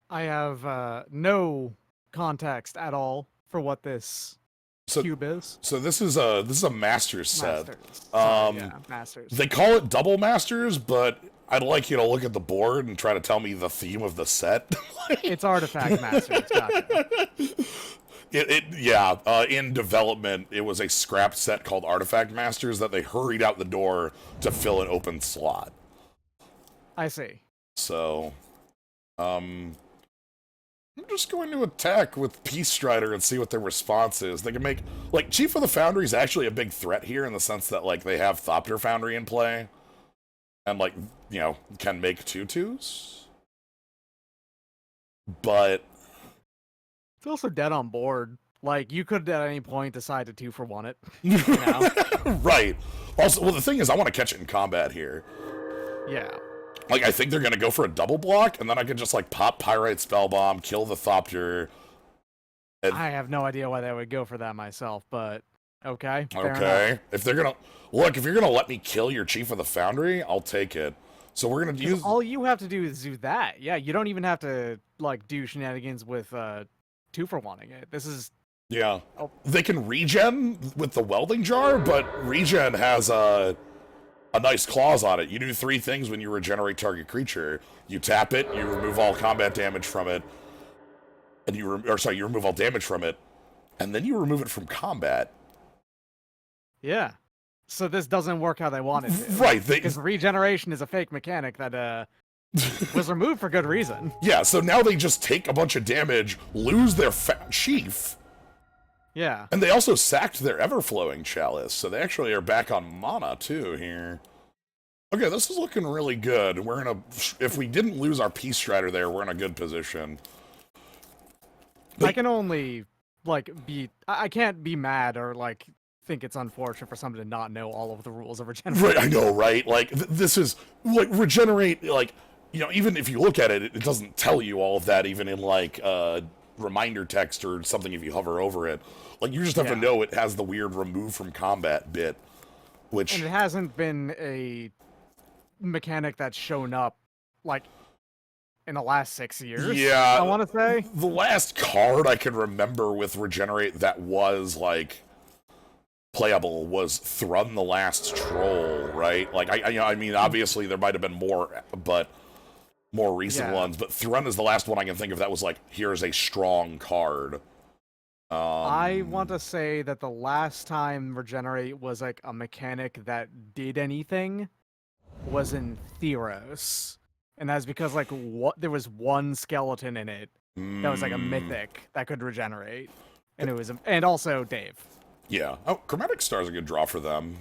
B: I have no context at all for what this cube is.
A: So this is a Masters set.
B: Yeah, Masters.
A: They call it Double Masters, but I'd like you to look at the board and try to tell me the theme of the set.
B: It's Artifact Masters. Gotcha.
A: In development, it was a scrapped set called Artifact Masters that they hurried out the door to fill an open slot.
B: I see.
A: So, I'm just going to attack with Peace Strider and see what their response is. They can make, like, Chief of the Foundry is actually a big threat here in the sense that, like, they have Thopter Foundry in play. And, like, you know, can make 2/2s. But
B: it's also dead on board. Like, you could at any point decide to 2-for-1 it. You know?
A: Right. Also, well, the thing is, I want to catch it in combat here.
B: Yeah.
A: Like, I think they're going to go for a double block, and then I can just, like, pop Pyrite Spellbomb, kill the Thopter.
B: And I have no idea why they would go for that myself, but okay.
A: Okay. Enough. If they're going to... Look, if you're going to let me kill your Chief of the Foundry, I'll take it. So we're going to use...
B: All you have to do is do that. Yeah, you don't even have to, like, do shenanigans with 2-for-1ing it. This is...
A: Yeah. Oh. They can regen with the Welding Jar, but regen has a nice clause on it. You do 3 things when you regenerate target creature. You tap it, you remove all combat damage from it, and you remove all damage from it, and then you remove it from combat.
B: Yeah. So this doesn't work how they want it to.
A: Right.
B: Because regeneration is a fake mechanic that was removed for good reason.
A: Yeah, so now they just take a bunch of damage, lose their chief.
B: Yeah.
A: And they also sacked their Everflowing Chalice, so they actually are back on mana, too, here. Okay, this is looking really good. We're in a... If we didn't lose our Peace Strider there, we're in a good position.
B: But I can only, like, be... I can't be mad or, like, think it's unfortunate for someone to not know all of the rules of regeneration.
A: Right, I know, right? Like, this is... Like, regenerate, like... You know, even if you look at it, it doesn't tell you all of that, even in, like, reminder text or something if you hover over it. Like, you just have to know it has the weird remove from combat bit, which...
B: And it hasn't been a mechanic that's shown up, like, in the last 6 years.
A: Yeah.
B: I want to say.
A: The last card I can remember with Regenerate that was, like, playable was Thrun the Last Troll, right? Like, I mean, obviously there might have been more, but... more recent ones, but Thrun is the last one I can think of that was like, here's a strong card.
B: I want to say that the last time Regenerate was like a mechanic that did anything was in Theros. And that's because like there was one skeleton in it that was like a mythic that could regenerate. And it was and also Dave.
A: Yeah. Oh, Chromatic Star's a good draw for them.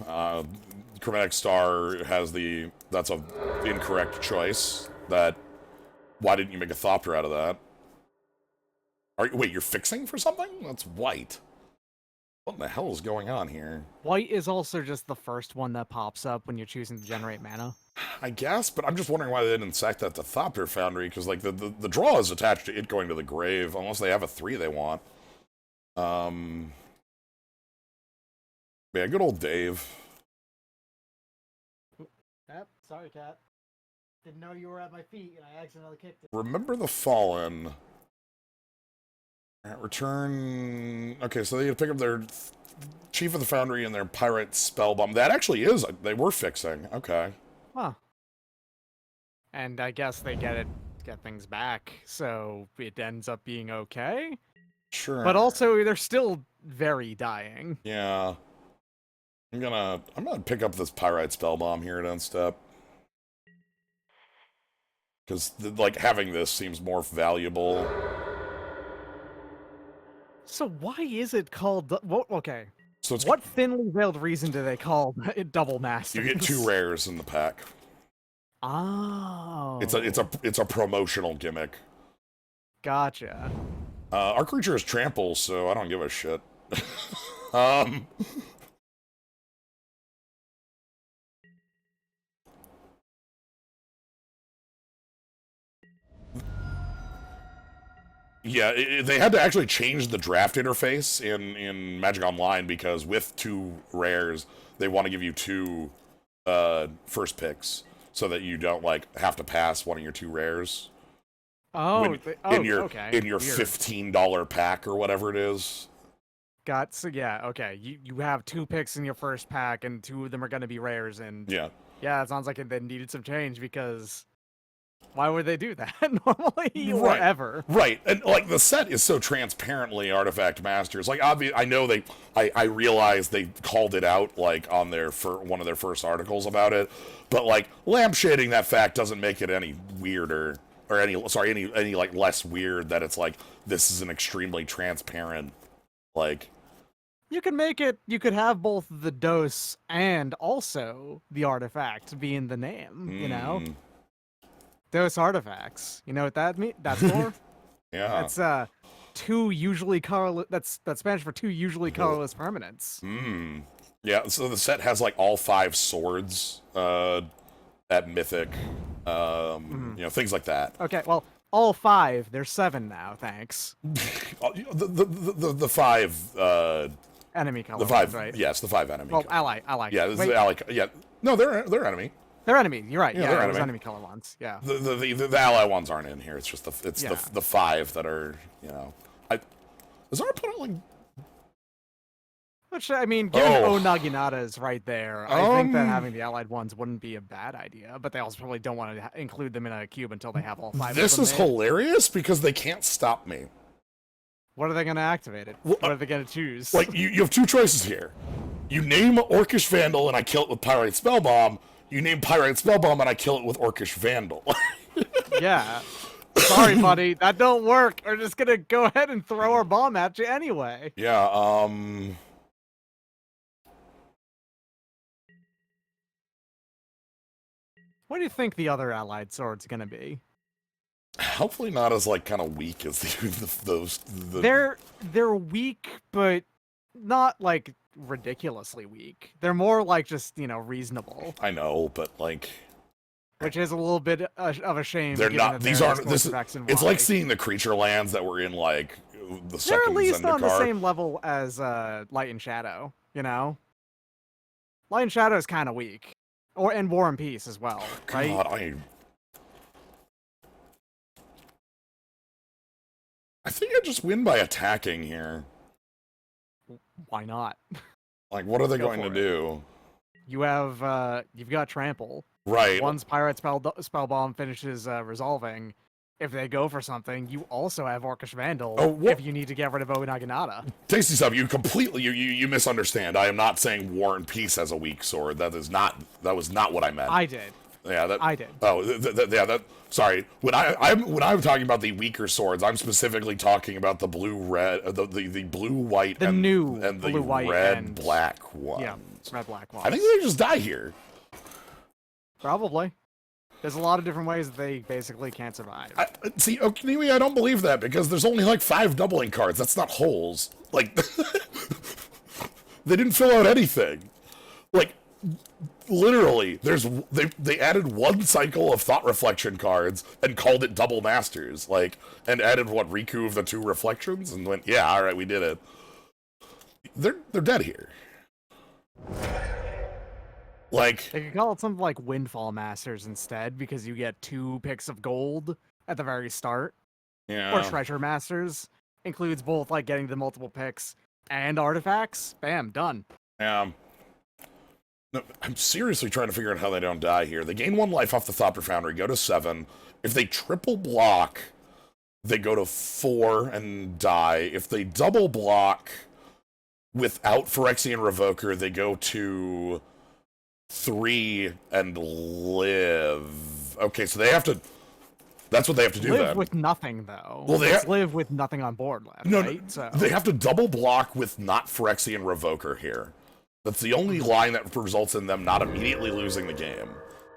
A: Chromatic Star has that's a incorrect choice. Why didn't you make a Thopter out of that? Wait, you're fixing for something? That's white. What in the hell is going on here?
B: White is also just the first one that pops up when you're choosing to generate mana.
A: I guess, but I'm just wondering why they didn't sack that to Thopter Foundry, because like the draw is attached to it going to the grave, unless they have a 3 they want. Yeah, good old Dave.
B: Yep, sorry, cat. Didn't know you were at my feet, and I accidentally kicked it.
A: Remember the Fallen. Return... Okay, so they pick up their Chief of the Foundry and their Pyrite Spellbomb. That actually is... They were fixing. Okay.
B: Huh. And I guess they get things back, so it ends up being okay?
A: Sure.
B: But also, they're still very dying.
A: Yeah. I'm gonna pick up this Pyrite Spellbomb here at end step. Because, like, having this seems more valuable.
B: So why is it called... okay.
A: So
B: what thinly veiled reason do they call it Double Masters?
A: You get 2 rares in the pack.
B: Oh.
A: It's a promotional gimmick.
B: Gotcha.
A: Our creature is trample, so I don't give a shit. Um, yeah, they had to actually change the draft interface in Magic Online because with 2 rares, they want to give you 2 first picks so that you don't like have to pass one of your 2 rares.
B: Oh, okay.
A: In your
B: Weird.
A: $15 pack or whatever it is.
B: So yeah, okay. You have 2 picks in your first pack, and 2 of them are going to be rares, and
A: Yeah.
B: it sounds like they needed some change because why would they do that normally or
A: Right.
B: ever?
A: Right, and like the set is so transparently Artifact Masters. Like, I know I realize they called it out like on their one of their first articles about it, but like lampshading that fact doesn't make it any weirder or any like less weird that it's like this is an extremely transparent like.
B: You can make it. You could have both the dose and also the artifact be in the name. You know, dose artifacts. You know what that mean? That's for?
A: Yeah.
B: That's 2 usually colorless. That's Spanish for 2 usually colorless permanents.
A: Yeah. So the set has like all 5 swords at Mythic. You know, things like that.
B: Okay, well, all 5. There's 7 now. Thanks.
A: The 5
B: Enemy color.
A: the 5
B: right?
A: yes, the 5 enemy.
B: Well, ally.
A: Yeah, this
B: Wait,
A: is ally. Yeah, no, they're enemy.
B: they're enemy. You're right. Yeah,
A: they're
B: it was
A: enemy.
B: enemy color ones. Yeah.
A: The ally ones aren't in here. It's just
B: Yeah.
A: the 5 that are, you know. Is our opponent like?
B: Which, I mean, given
A: Oh.
B: Naginata is right there, I think that having the allied ones wouldn't be a bad idea, but they also probably don't want to include them in a cube until they have all 5
A: This
B: of them
A: is
B: made.
A: hilarious because they can't stop me.
B: What are they going to activate it?
A: Well,
B: What are they going to choose?
A: Like you have 2 choices here. You name Orcish Vandal and I kill it with Pyrite Spellbomb. You name Pyrite Spellbomb and I kill it with Orcish Vandal.
B: Yeah. Sorry, buddy. That don't work. We're just going to go ahead and throw our bomb at you anyway.
A: Yeah.
B: What do you think the other allied sword's going to be?
A: Hopefully not as like kind of weak as those.
B: They're weak, but not like ridiculously weak. They're more like just, reasonable.
A: I know, but like
B: Which is a little bit of a shame.
A: they're
B: given
A: not.
B: that
A: These
B: they're
A: aren't. This is.
B: X and
A: It's
B: Y.
A: like seeing the creature lands that were in like the
B: They're
A: second
B: at least on the
A: Zendikar.
B: same level as Light and Shadow. You know, Light and Shadow is kind of weak, and War and Peace as well, right?
A: God, I think I just win by attacking here.
B: Why not?
A: Like, what are they
B: Go
A: going to
B: for it.
A: do?
B: You have you've got Trample.
A: Right.
B: Once Pirate Spellbomb finishes resolving, if they go for something, you also have Orcish Vandal if you need to get rid of Naginata.
A: Tasty Sub, you completely you misunderstand. I am not saying War and Peace has a weak sword. That was not what I meant.
B: I did.
A: Yeah,
B: I did.
A: Oh, yeah. Sorry. When I'm talking about the weaker swords, I'm specifically talking about the blue red, the blue white,
B: The
A: and
B: new
A: and the
B: blue, white,
A: red
B: and-
A: black one.
B: Yeah, red black ones.
A: I think they just die here.
B: Probably. There's a lot of different ways that they basically can't survive.
A: See, Okiniwi, I don't believe that because there's only like 5 doubling cards. That's not holes. Like, they didn't fill out anything. Like, literally, they added 1 cycle of Thought Reflection cards and called it Double Masters. Like, and added Riku of the 2 reflections and went, yeah, all right, we did it. They're dead here. Like,
B: They could call it something like Windfall Masters instead, because you get 2 picks of gold at the very start.
A: yeah.
B: Or Treasure Masters. Includes both like getting the multiple picks and artifacts. Bam, done.
A: No, I'm seriously trying to figure out how they don't die here. They gain 1 life off the Thopter Foundry, go to 7. If they triple block, they go to 4 and die. If they double block without Phyrexian Revoker, they go to 3 and live. Okay, so they have to... That's what they have to do
B: Live
A: then.
B: with nothing though.
A: Well, they
B: Let's live with nothing on board left,
A: No,
B: right? So
A: they have to double block with not Phyrexian Revoker here. That's the only line that results in them not immediately losing the game.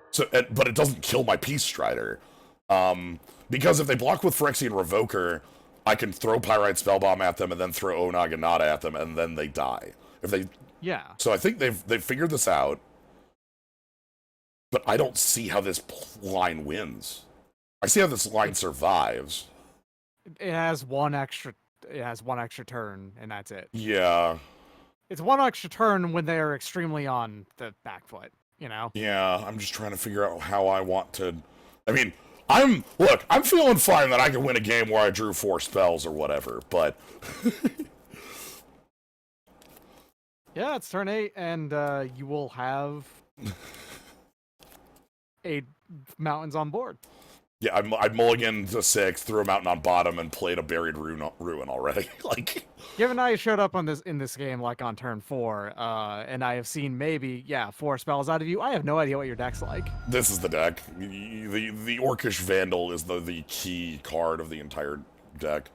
A: So, but it doesn't kill my Peace Strider. Because if they block with Phyrexian Revoker, I can throw Pyrite Spellbomb at them and then throw Naginata at them, and then they die. If they,
B: Yeah.
A: so I think they've figured this out, but I don't see how this line wins. I see how this line survives.
B: It has one extra. It has one extra turn, and that's it.
A: Yeah.
B: It's one extra turn when they're extremely on the back foot. You know.
A: Yeah, I'm just trying to figure out how I want to. I mean, I'm feeling fine that I can win a game where I drew 4 spells or whatever, but
B: Yeah, it's turn 8, and you will have 8 mountains on board.
A: yeah, I mulliganed to 6, threw a mountain on bottom, and played a buried ruin already. Like,
B: Given I showed up on in this game like on turn 4, and I have seen maybe 4 spells out of you, I have no idea what your deck's like.
A: this is the deck. The Orcish Vandal is the key card of the entire deck.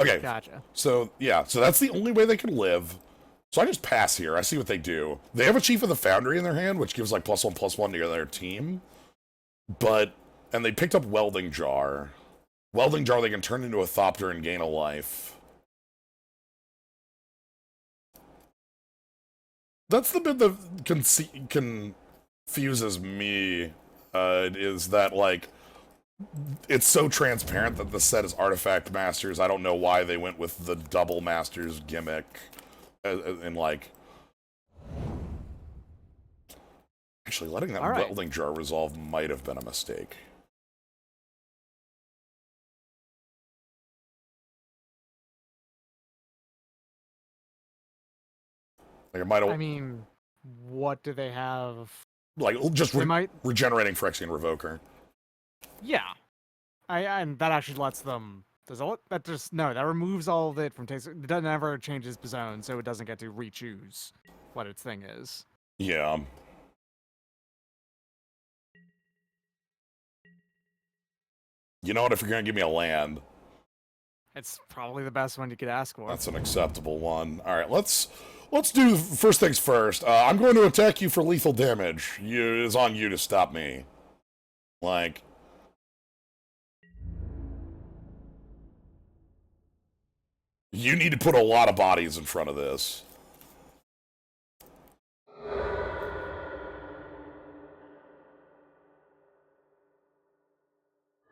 A: Okay,
B: Gotcha.
A: so yeah, so that's the only way they can live. So I just pass here. I see what they do. They have a Chief of the Foundry in their hand, which gives like +1/+1 to their team. And they picked up Welding Jar. Welding Jar they can turn into a Thopter and gain a life. That's the bit that confuses me, is that, like, it's so transparent that the set is Artifact Masters. I don't know why they went with the double Masters gimmick. And, like... Actually, letting that Welding Jar resolve might have been a mistake. Like, it might have...
B: I mean, what do they have?
A: Like, just regenerating Phyrexian Revoker.
B: Yeah. And that actually lets them... that removes all of it from taste. It doesn't ever changes zone, so it doesn't get to re-choose what its thing is.
A: Yeah. You know what, if you're gonna give me a land...
B: It's probably the best one you could ask for.
A: That's an acceptable one. Alright, let's do first things first. I'm going to attack you for lethal damage. It's on you to stop me. Like... You need to put a lot of bodies in front of this.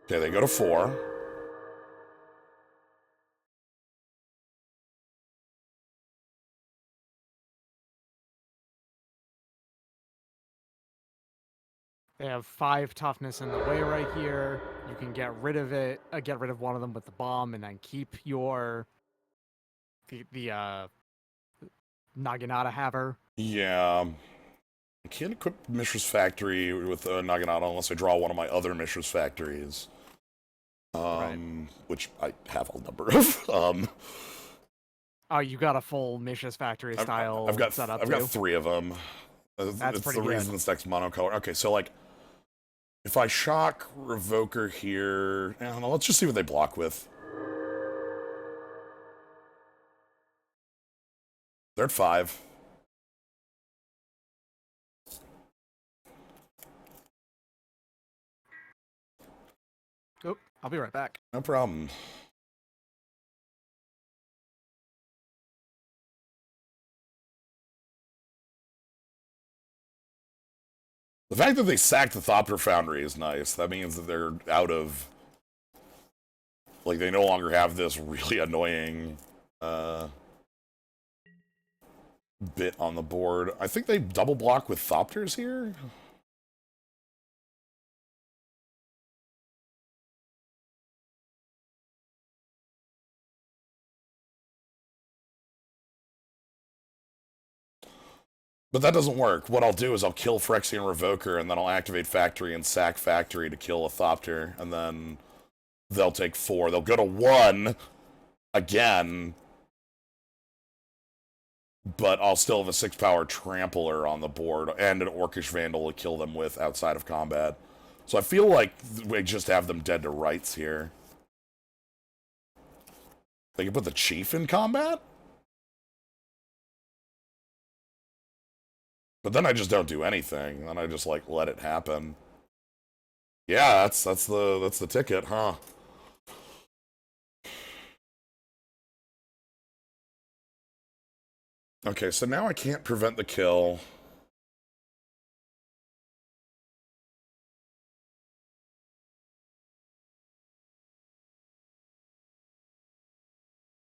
A: Okay, they go to 4.
B: They have 5 toughness in the way right here. You can get rid of it, get rid of one of them with the bomb, and then keep your the Naginata Haver.
A: Yeah. I can't equip Mishra's Factory with Naginata unless I draw one of my other Mishra's Factories. Which I have a number of.
B: Oh, you got a full Mishra's Factory style setup.
A: I've got 3 of them.
B: That's
A: it's
B: pretty
A: the
B: good.
A: reason this deck's monocolor. Okay, so like, if I shock Revoker here, I don't know, let's just see what they block with. They're at 5.
B: Oh, I'll be right back.
A: No problem. The fact that they sacked the Thopter Foundry is nice. That means that they're out of... Like, they no longer have this really annoying bit on the board. I think they double block with Thopters here? But that doesn't work. What I'll do is I'll kill Phyrexian Revoker, and then I'll activate Factory and sack Factory to kill a Thopter, and then they'll take 4. They'll go to 1 again, but I'll still have a 6-power Trampler on the board and an Orcish Vandal to kill them with outside of combat. So I feel like we just have them dead to rights here. They can put the Chief in combat? But then I just don't do anything. Then I just, like, let it happen. Yeah, that's the ticket, huh? Okay, so now I can't prevent the kill.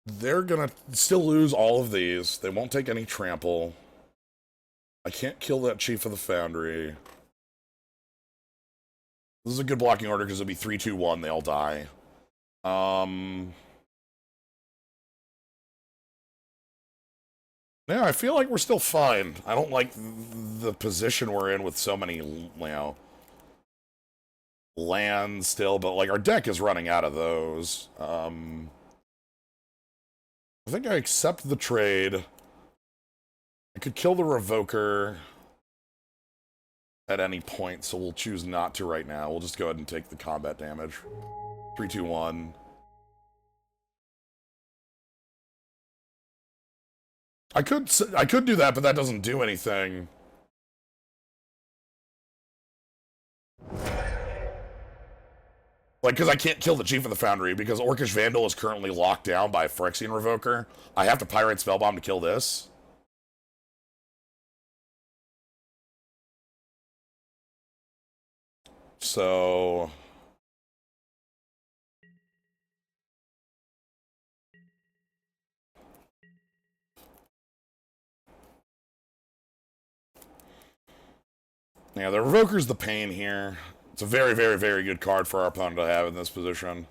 A: They're gonna still lose all of these. They won't take any trample. I can't kill that Chief of the Foundry. This is a good blocking order because it'll be 3, 2, 1. They all die. Yeah, I feel like we're still fine. I don't like the position we're in with so many, you know, lands still, but like our deck is running out of those. I think I accept the trade. I could kill the Revoker at any point, so we'll choose not to right now. We'll just go ahead and take the combat damage. 3, 2, 1. I could do that, but that doesn't do anything. Like, because I can't kill the Chief of the Foundry, because Orcish Vandal is currently locked down by Phyrexian Revoker. I have to Pyrite Spellbomb to kill this. So... yeah, the Revoker's the pain here. It's a very, very, very good card for our opponent to have in this position.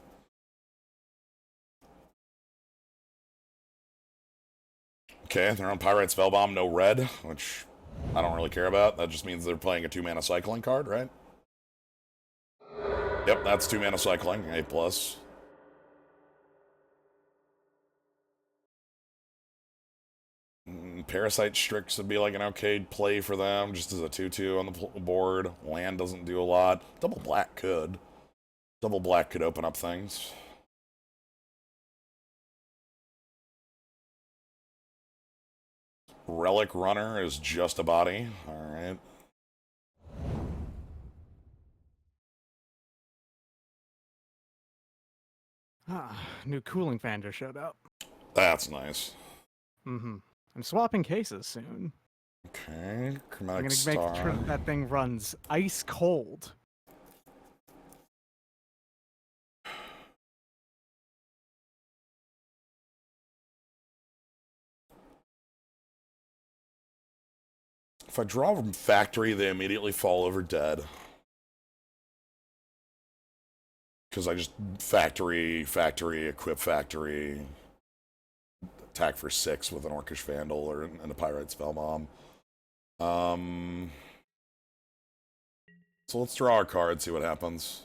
A: Okay, they're on Pyrite Spellbomb, no red, which I don't really care about. That just means they're playing a 2-mana cycling card, right? Yep, that's 2-mana cycling, A+. Parasite Strix would be like an okay play for them, just as a 2-2 on the board. Land doesn't do a lot. Double black could. Double black could open up things. Relic Runner is just a body. Alright.
B: New cooling fan just showed up.
A: That's nice.
B: Mm-hmm. I'm swapping cases soon.
A: Okay, Chromatic
B: I'm gonna
A: Star.
B: make sure that thing runs ice cold.
A: If I draw from Factory, they immediately fall over dead. Because I just Factory, Equip Factory, attack for 6 with an Orcish Vandal or and a Pyrite Spellbomb. So let's draw our card, see what happens.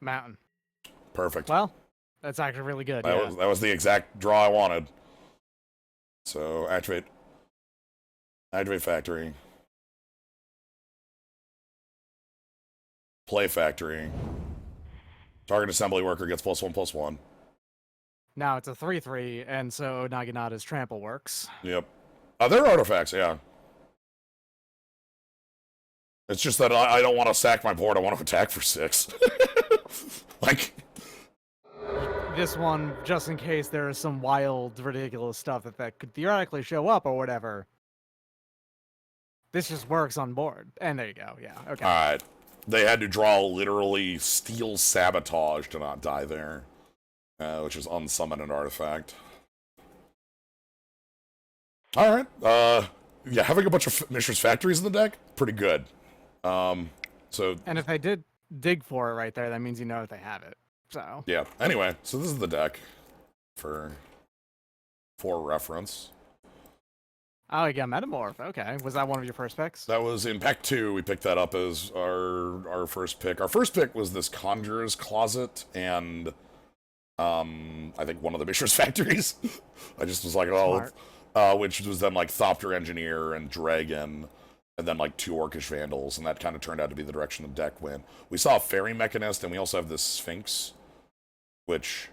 B: Mountain.
A: Perfect.
B: Well, that's actually really good.
A: That was the exact draw I wanted. So activate Factory. Play Factory. Target assembly worker gets +1/+1.
B: Now it's a 3/3, and so Naginata's trample works.
A: Yep. They're artifacts, yeah. It's just that I don't want to sack my board. I want to attack for 6. Like...
B: this one, just in case there is some wild, ridiculous stuff that could theoretically show up or whatever. This just works on board. And there you go, yeah, okay.
A: Alright. They had to draw literally Steel Sabotage to not die there. Which is unsummon an artifact. Alright. Yeah, having a bunch of Mishra's Factories in the deck, pretty good. So...
B: and if they did dig for it right there, that means you know if they have it. So...
A: yeah. Anyway, so this is the deck for reference.
B: oh, you got Metamorph. Okay. Was that one of your first picks?
A: That was in Pack 2. We picked that up as our first pick. Our first pick was this Conjurer's Closet and I think one of the Mishra's Factories. I just was like, oh, which was then like Thopter Engineer and Dragon, and then like 2 Orcish Vandals, and that kind of turned out to be the direction the deck went. We saw a Fairy Mechanist, and we also have this Sphinx, which...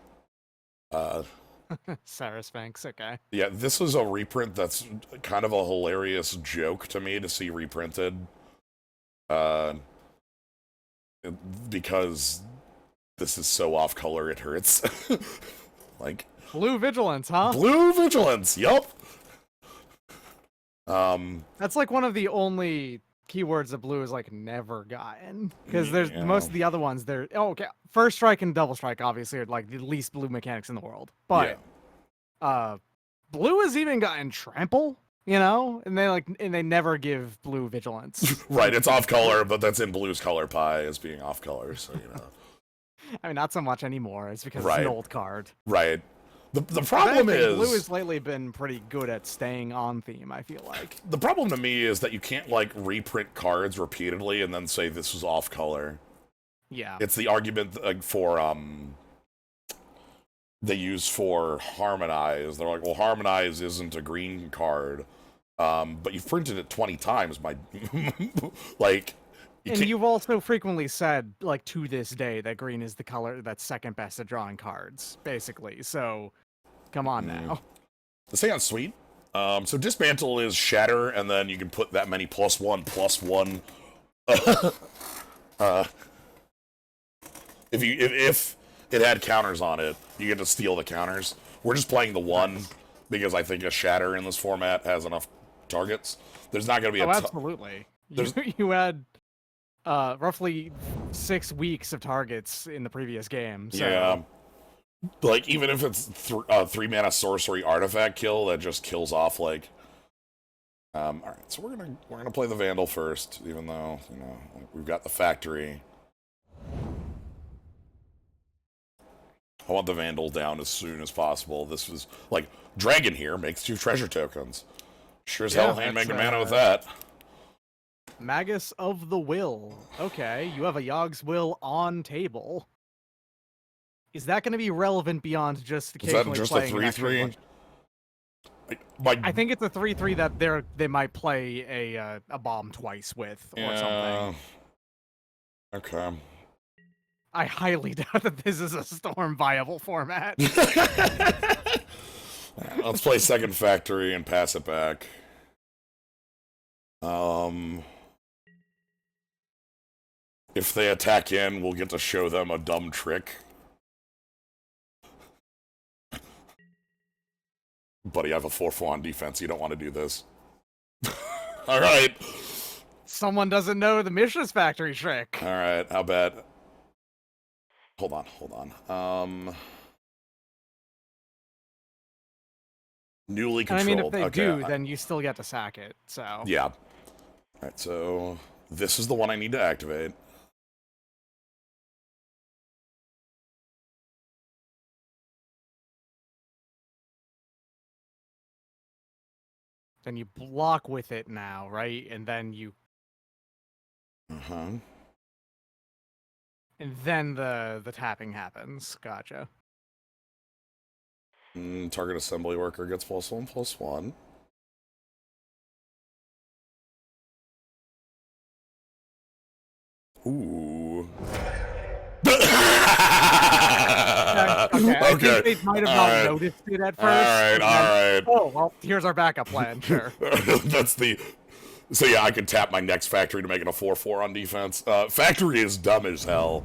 B: Sarah Sphinx, okay.
A: yeah, this is a reprint that's kind of a hilarious joke to me to see reprinted. Because This is so off color, it hurts. Like,
B: Blue Vigilance, huh?
A: blue vigilance, yup.
B: That's like one of the only keywords that blue has like never gotten, because there's most of the other ones. They're okay. First Strike and Double Strike obviously are like the least blue mechanics in the world, but blue has even gotten trample, you know, and they never give blue vigilance.
A: Right, it's off color, but that's in blue's color pie as being off color, so you know.
B: I mean, not so much anymore. It's because it's an old card.
A: Right. The problem is
B: blue has lately been pretty good at staying on theme, I feel like.
A: the problem to me is that you can't like reprint cards repeatedly and then say this was off color.
B: Yeah.
A: It's the argument for they use for Harmonize. They're like, well, Harmonize isn't a green card, but you've printed it 20 times. Like,
B: you've also frequently said, like, to this day, that green is the color that's second best at drawing cards, basically. So, come on now.
A: This sounds sweet. So Dismantle is Shatter, and then you can put that many +1/+1. If it had counters on it, you get to steal the counters. We're just playing the 1 because I think a Shatter in this format has enough targets. There's not going to be
B: absolutely. You had roughly 6 weeks of targets in the previous game. So.
A: Yeah. Like, even if it's 3-mana sorcery artifact kill, that just kills off, like... Alright, so we're gonna play the Vandal first, even though, you know, we've got the Factory. I want the Vandal down as soon as possible. This was, like, Dragon here makes 2 treasure tokens. Sure as hell ain't making mana with that.
B: Magus of the Will. Okay, you have a Yogg's Will on table. Is that going to be relevant beyond just occasionally playing? Is that just a 3/3? I think it's a 3/3 that they might play a bomb twice with or something.
A: Okay.
B: I highly doubt that this is a Storm viable format.
A: Let's play second Factory and pass it back. If they attack in, we'll get to show them a dumb trick. Buddy, I have a 4/4 on defense. You don't want to do this. Alright.
B: Someone doesn't know the Mishra's Factory trick.
A: Alright, how bad? Hold on. Newly controlled.
B: I mean, if they do, then you still get to sack it, so...
A: Yeah. Alright, so... This is the one I need to activate.
B: Then you block with it now, right? And then you...
A: Uh-huh.
B: And then the tapping happens. Gotcha.
A: Target assembly worker gets +1/+1. Ooh.
B: Okay, I think they might have not noticed it at first.
A: Alright.
B: Oh, well, here's our backup plan, sure.
A: That's the... So yeah, I can tap my next Factory to make it a 4/4 on defense. Factory is dumb as hell.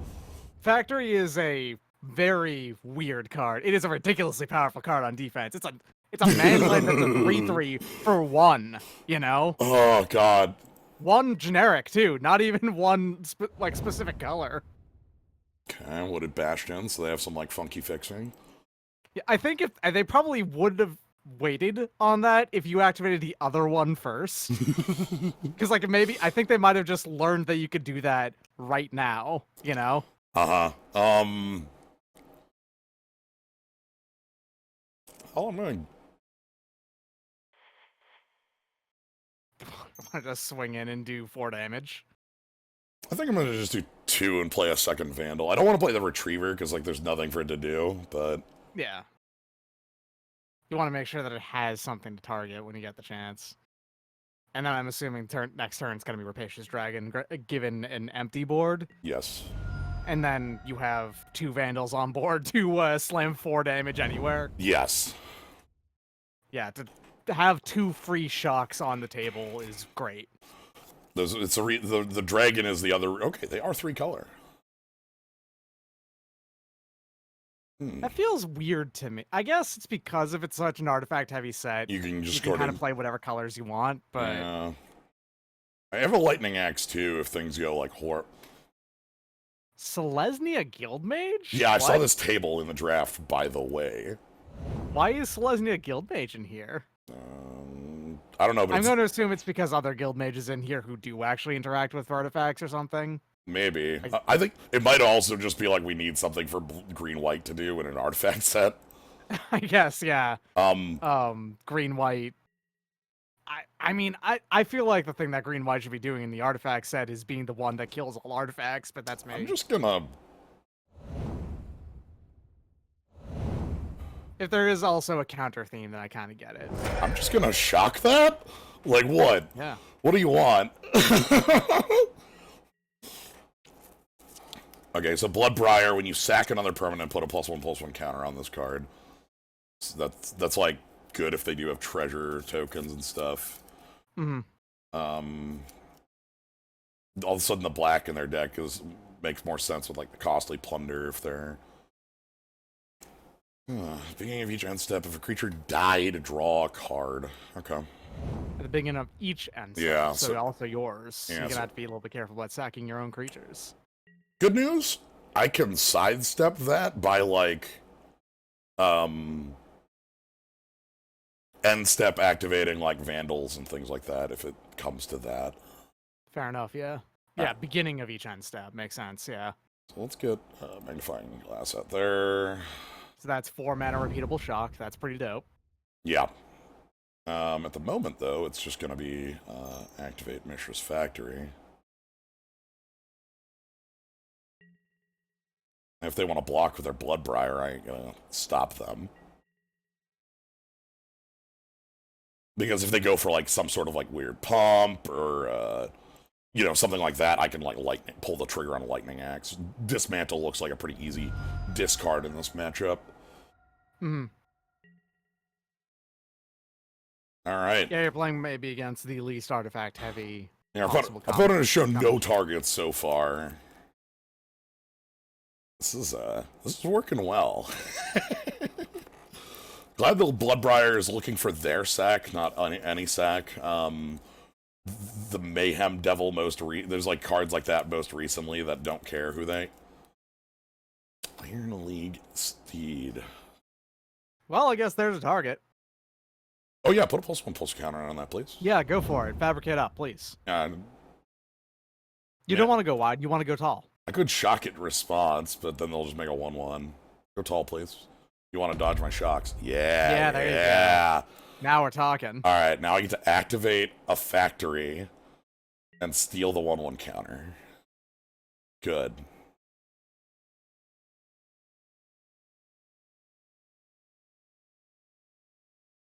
B: Factory is a very weird card. It is a ridiculously powerful card on defense. It's a manland that's a 3/3 for 1, you know?
A: Oh, God.
B: 1 generic, too. Not even 1, specific color.
A: Okay, wooded bastion, so they have some, like, funky fixing.
B: Yeah, I think they probably would have waited on that if you activated the other one first. Because, like, maybe... I think they might have just learned that you could do that right now, you know?
A: Uh-huh. Oh, I'm gonna...
B: I just swing in and do 4 damage.
A: I think I'm gonna just do 2 and play a second Vandal. I don't want to play the Retriever, because, like, there's nothing for it to do, but...
B: Yeah. You want to make sure that it has something to target when you get the chance. And then I'm assuming next turn is going to be Rapacious Dragon, given an empty board.
A: Yes.
B: And then you have 2 Vandals on board to slam 4 damage anywhere.
A: Yes.
B: Yeah, to have 2 free shocks on the table is great.
A: The dragon is the other... Okay, they are 3 color.
B: That feels weird to me. I guess it's because if it's such an artifact-heavy set,
A: You can just
B: you can kind of play whatever colors you want, but...
A: Yeah. I have a lightning axe, too, if things go, like,
B: Selesnya Guildmage?
A: Yeah, I saw
B: What?
A: this table in the draft, by the way.
B: Why is Selesnya Guildmage in here?
A: I don't know, but
B: I'm going to assume it's because other guild mages in here who do actually interact with artifacts or something.
A: maybe. I think it might also just be like we need something for green-white to do in an artifact set.
B: I guess, yeah. Green white. I mean, I feel like the thing that green white should be doing in the artifact set is being the one that kills all artifacts, but that's me.
A: I'm just gonna...
B: If there is also a counter theme, then I kind of get it.
A: I'm just gonna shock that? Like what?
B: Yeah.
A: What do you want? Okay, so Bloodbriar, when you sack another permanent, put a +1/+1 counter on this card. So that's like good if they do have treasure tokens and stuff.
B: Mm-hmm.
A: All of a sudden the black in their deck makes more sense with like the costly plunder if they're... beginning of each end step, if a creature died, draw a card. Okay.
B: At the beginning of each end step,
A: Yeah,
B: so also yours.
A: Yeah,
B: You're gonna have to be a little bit careful about sacking your own creatures.
A: Good news, I can sidestep that by, like, end step activating, like, Vandals and things like that, if it comes to that.
B: Fair enough, yeah. Yeah, beginning of each end step. Makes sense, yeah.
A: So let's get Magnifying Glass out there.
B: So that's 4 mana repeatable shock. That's pretty dope.
A: Yeah. At the moment, though, it's just going to be activate Mishra's Factory. If they want to block with their Bloodbriar, I ain't gonna stop them. Because if they go for, like, some sort of, like, weird pump or, you know, something like that, I can, like, pull the trigger on a Lightning Axe. Dismantle looks like a pretty easy discard in this matchup.
B: Mm-hmm.
A: Alright.
B: Yeah, you're playing maybe against the least artifact-heavy.
A: Yeah, our opponent has shown no targets so far. This is working well. Glad the Bloodbriar is looking for their sack, not any sack. The Mayhem Devil there's like cards like that most recently that don't care who they... Iron League Steed.
B: Well, I guess there's a target.
A: Oh yeah, put a +1/+1 counter on that, please.
B: Yeah, go for it. Fabricate up, please. You
A: Yeah.
B: don't want to go wide, you want to go tall.
A: I could shock it response, but then they'll just make a 1/1. Go tall, please. You want to dodge my shocks? Yeah.
B: Yeah, there you go. Now we're talking.
A: Alright, now I get to activate a factory and steal the 1/1 counter. Good.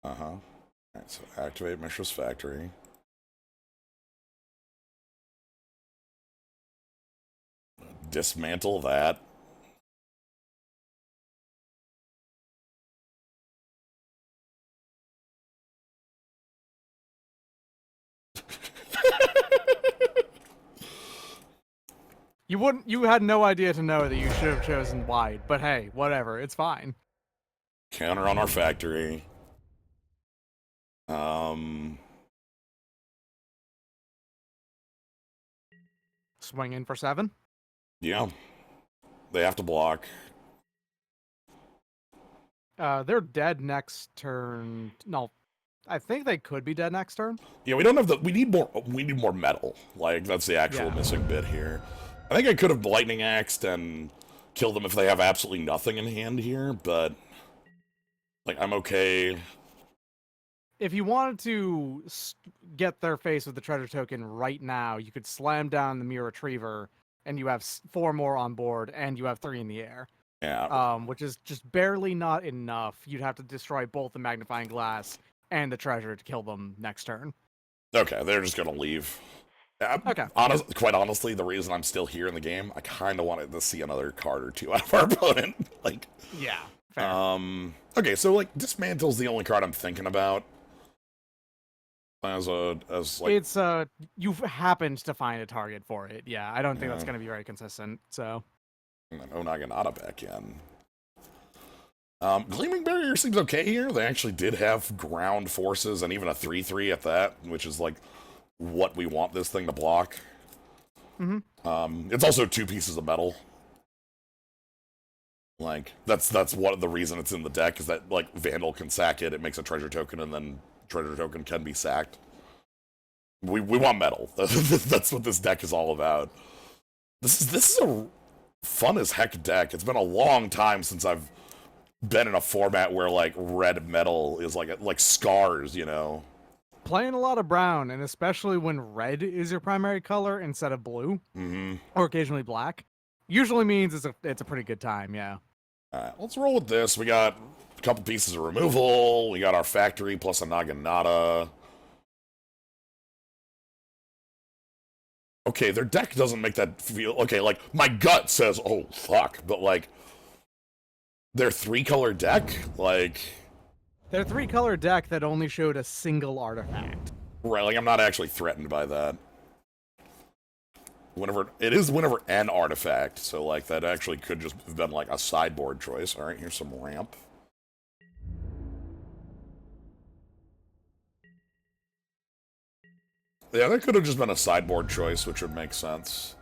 A: Alright, so activate Mishra's Factory. Dismantle that.
B: You had no idea to know that you should have chosen wide, but hey, whatever, it's fine.
A: Counter on our factory.
B: Swing in for 7?
A: Yeah. They have to block.
B: They're dead next turn. No, I think they could be dead next turn.
A: Yeah, we don't have we need more metal. Like, that's the actual missing bit here. I think I could have Lightning Axed and killed them if they have absolutely nothing in hand here, but, like, I'm okay.
B: If you wanted to get their face with the treasure token right now, you could slam down the Mirror Retriever, and you have 4 more on board, and you have 3 in the air.
A: Yeah.
B: Which is just barely not enough. You'd have to destroy both the Magnifying Glass and the treasure to kill them next turn.
A: Okay, they're just gonna leave.
B: Okay.
A: Quite honestly, the reason I'm still here in the game, I kind of wanted to see another card or two out of our opponent. Like,
B: yeah. Fair.
A: Okay, so like Dismantle's the only card I'm thinking about. As like,
B: it's you've happened to find a target for it. Yeah, I don't think that's going to be very consistent. So,
A: and then Onaganata back in. Gleaming Barrier seems okay here. They actually did have ground forces and even a 3/3 at that, which is like what we want this thing to block. It's also 2 pieces of metal. Like, that's one of the reason it's in the deck, is that, like, Vandal can sack it, it makes a treasure token, and then treasure token can be sacked. We want metal. That's what this deck is all about. This is a fun as heck deck. It's been a long time since I've been in a format where, like, red metal is like scars, you know?
B: Playing a lot of brown, and especially when red is your primary color instead of blue, or occasionally black, usually means it's a pretty good time, yeah.
A: Alright, let's roll with this. We got a couple pieces of removal, we got our factory plus a Naginata. Okay, their deck doesn't make that feel... Okay, like, my gut says, oh, fuck, but, like, their 3-color deck, like...
B: Their 3-color deck that only showed a single artifact.
A: Right, like, I'm not actually threatened by that. Whenever an artifact, so, like, that actually could just have been, like, a sideboard choice. Alright, here's some ramp. Yeah, that could have just been a sideboard choice, which would make sense.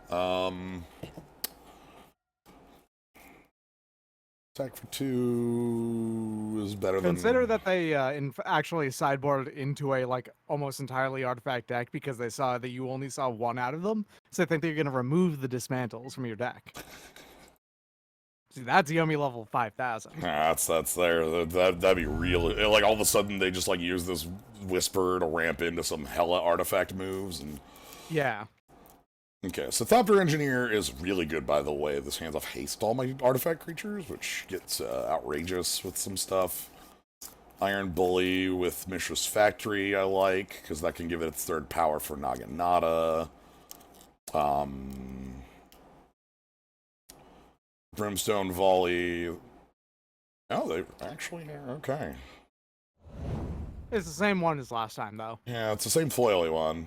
A: Attack for 2 is better than...
B: Consider that they actually sideboarded into a, like, almost entirely artifact deck because they saw that you only saw 1 out of them, so I think they're going to remove the dismantles from your deck. See, that's yummy level 5,000.
A: That's there. That'd be real. Like, all of a sudden, they just, like, use this Whisper to ramp into some hella artifact moves, and...
B: Yeah.
A: Okay, so Thopter Engineer is really good, by the way. This hands off haste all my artifact creatures, which gets outrageous with some stuff. Iron Bully with Mishra's Factory I like, because that can give it its 3rd power for Naginata. Brimstone Volley. Oh, they actually are okay.
B: It's the same one as last time, though.
A: Yeah, it's the same foily one.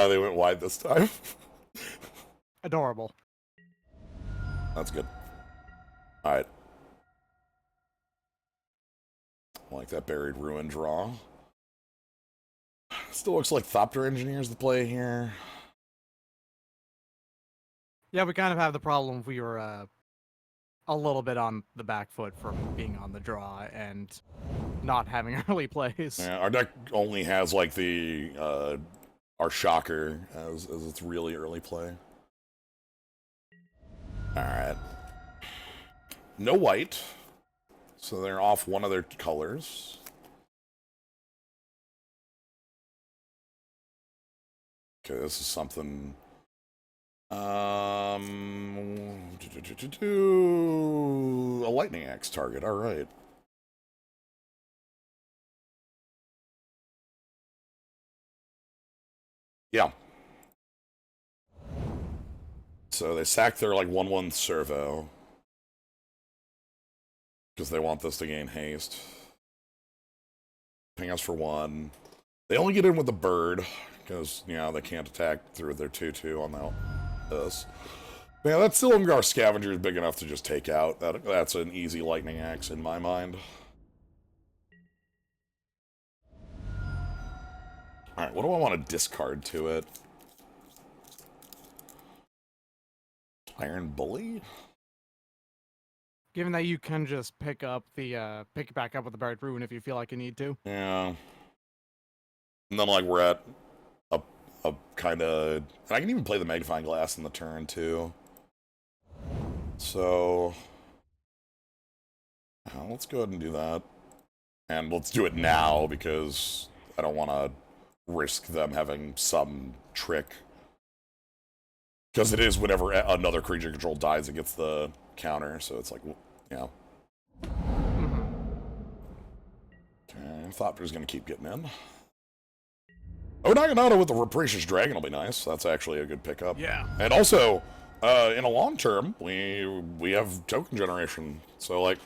A: They went wide this time.
B: Adorable.
A: That's good. Alright. I like that Buried Ruin draw. Still looks like Thopter Engineer's the play here.
B: Yeah, we kind of have the problem if we were a little bit on the back foot from being on the draw and not having early plays.
A: Yeah, our deck only has, like, our Shocker as its really early play. Alright. No white. So they're off one of their colors. Okay, this is something... a lightning axe target, alright. Yeah. So they sack their, like, 1/1 servo. Because they want this to gain haste. Ping us for 1. They only get in with the bird. Because, you know, they can't attack through their 2/2 on this. Yeah, that Silumgar Scavenger is big enough to just take out. That's an easy lightning axe in my mind. Alright, what do I want to discard to it? Iron Bully?
B: Given that you can just pick it back up with the Buried Ruin if you feel like you need to.
A: Yeah. And then, like, we're at a kind of... And I can even play the Magnifying Glass in the turn, too. So... let's go ahead and do that. And let's do it now, because I don't want to risk them having some trick. Because it is whenever another creature control dies, it gets the counter, so it's like, yeah. Okay, Thopter's gonna keep getting in. Oh, Naginata with the Rapacious Dragon will be nice. That's actually a good pickup.
B: Yeah.
A: And also, in a long term, we have token generation. So, like,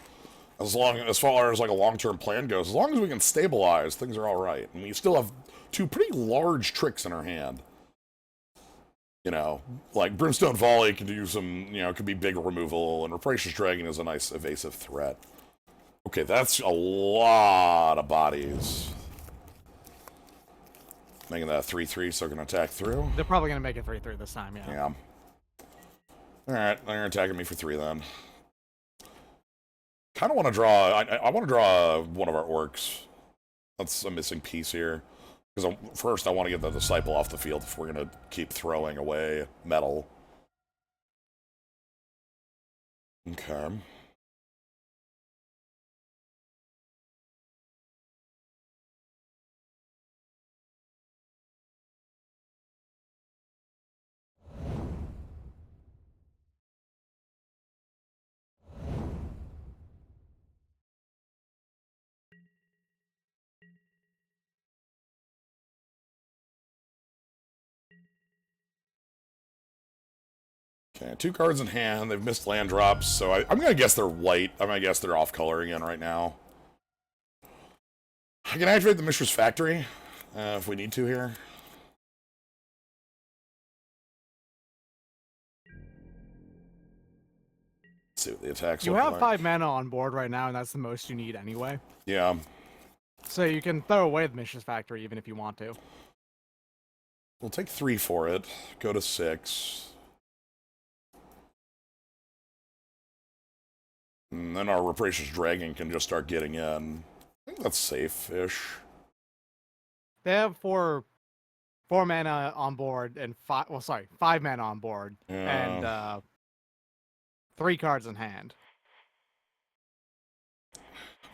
A: as far as like a long-term plan goes, as long as we can stabilize, things are all right. And we still have 2 pretty large tricks in our hand. You know, like Brimstone Volley can do some, could be big removal, and Rapacious Dragon is a nice evasive threat. Okay, that's a lot of bodies. Making that 3/3, so they're going to attack through.
B: They're probably going to make it 3/3 this time, yeah.
A: Yeah. Alright, they're attacking me for 3 then. Kind of want to draw... I want to draw one of our orcs. That's a missing piece here. Because first I want to get the Disciple off the field if we're going to keep throwing away metal. Okay. Okay, 2 cards in hand. They've missed land drops, so I'm going to guess they're white. I'm going to guess they're off color again right now. I can activate the Mishra's Factory if we need to here. Let's see what the attacks
B: You
A: look
B: have
A: like.
B: 5 mana on board right now, and that's the most you need anyway.
A: Yeah.
B: So you can throw away the Mishra's Factory even if you want to.
A: We'll take 3 for it. Go to 6. And then our Rapacious Dragon can just start getting in. I think that's safe-ish.
B: They have 4 mana on board and 5 mana on board and 3 cards in hand.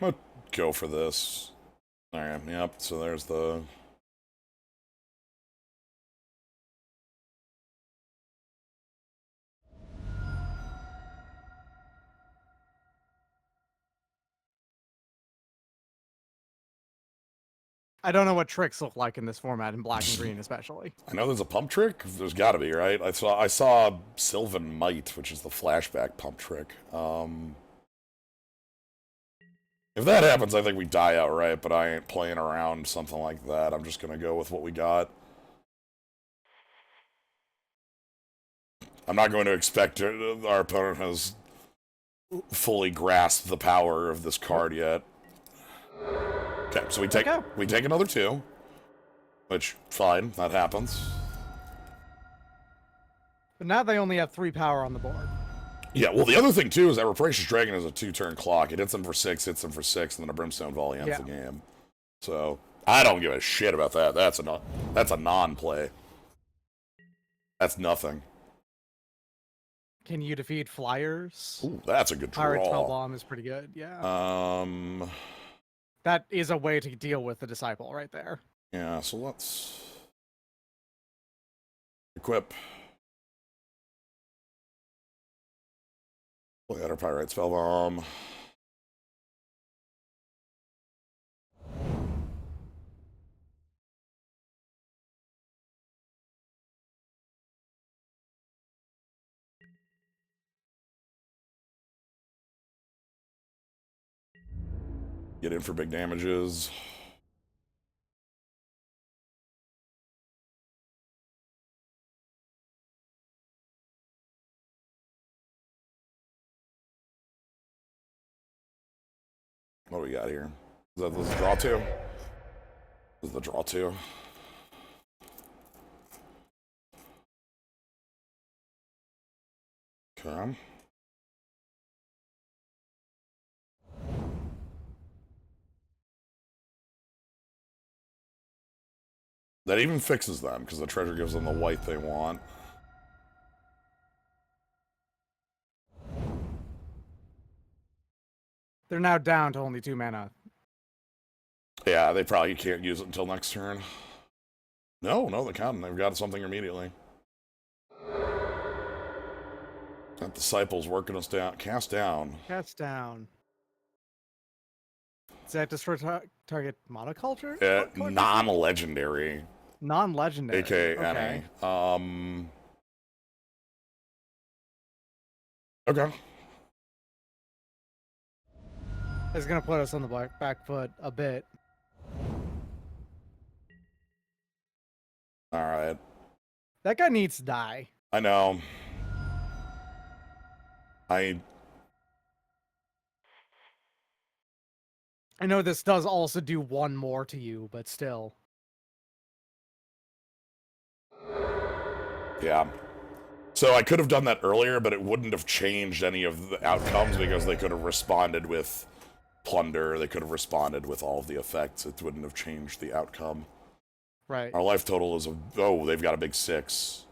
A: I'm gonna go for this. Alright, yep, so there's the...
B: I don't know what tricks look like in this format, in black and green especially.
A: I know there's a pump trick. There's got to be, right? I saw Sylvan Might, which is the flashback pump trick. If that happens, I think we die outright, but I ain't playing around something like that. I'm just gonna go with what we got. I'm not going to expect our opponent has fully grasped the power of this card yet. Okay, so we take another 2, which fine, that happens.
B: But now they only have 3 power on the board.
A: Yeah, well, the other thing too is that Rapacious Dragon is a 2-turn clock. It hits them for 6, hits them for 6, and then a Brimstone Volley ends the game. So I don't give a shit about that. That's a non-play. That's nothing.
B: Can you defeat flyers?
A: Ooh, that's a good draw.
B: Pirate Spellbomb is pretty good, yeah. That is a way to deal with the Disciple right there.
A: Yeah, so let's equip. Look at our Pirate Spellbomb. Get in for big damages. What do we got here? Is that this draw 2? This is the draw 2. Okay. That even fixes them, because the treasure gives them the white they want.
B: They're now down to only 2 mana.
A: Yeah, they probably can't use it until next turn. No, they can. They've got something immediately. That Disciple's working us down. Cast down.
B: Cast down. Does that destroy target monoculture?
A: Non-legendary.
B: Non-legendary.
A: AKA
B: okay.
A: any. Okay.
B: It's gonna put us on the back foot a bit.
A: Alright.
B: That guy needs to die.
A: I know. I
B: know this does also do one more to you, but still.
A: Yeah. So I could have done that earlier, but it wouldn't have changed any of the outcomes because they could have responded with plunder. They could have responded with all of the effects. It wouldn't have changed the outcome.
B: Right.
A: Our life total is oh, they've got a big 6.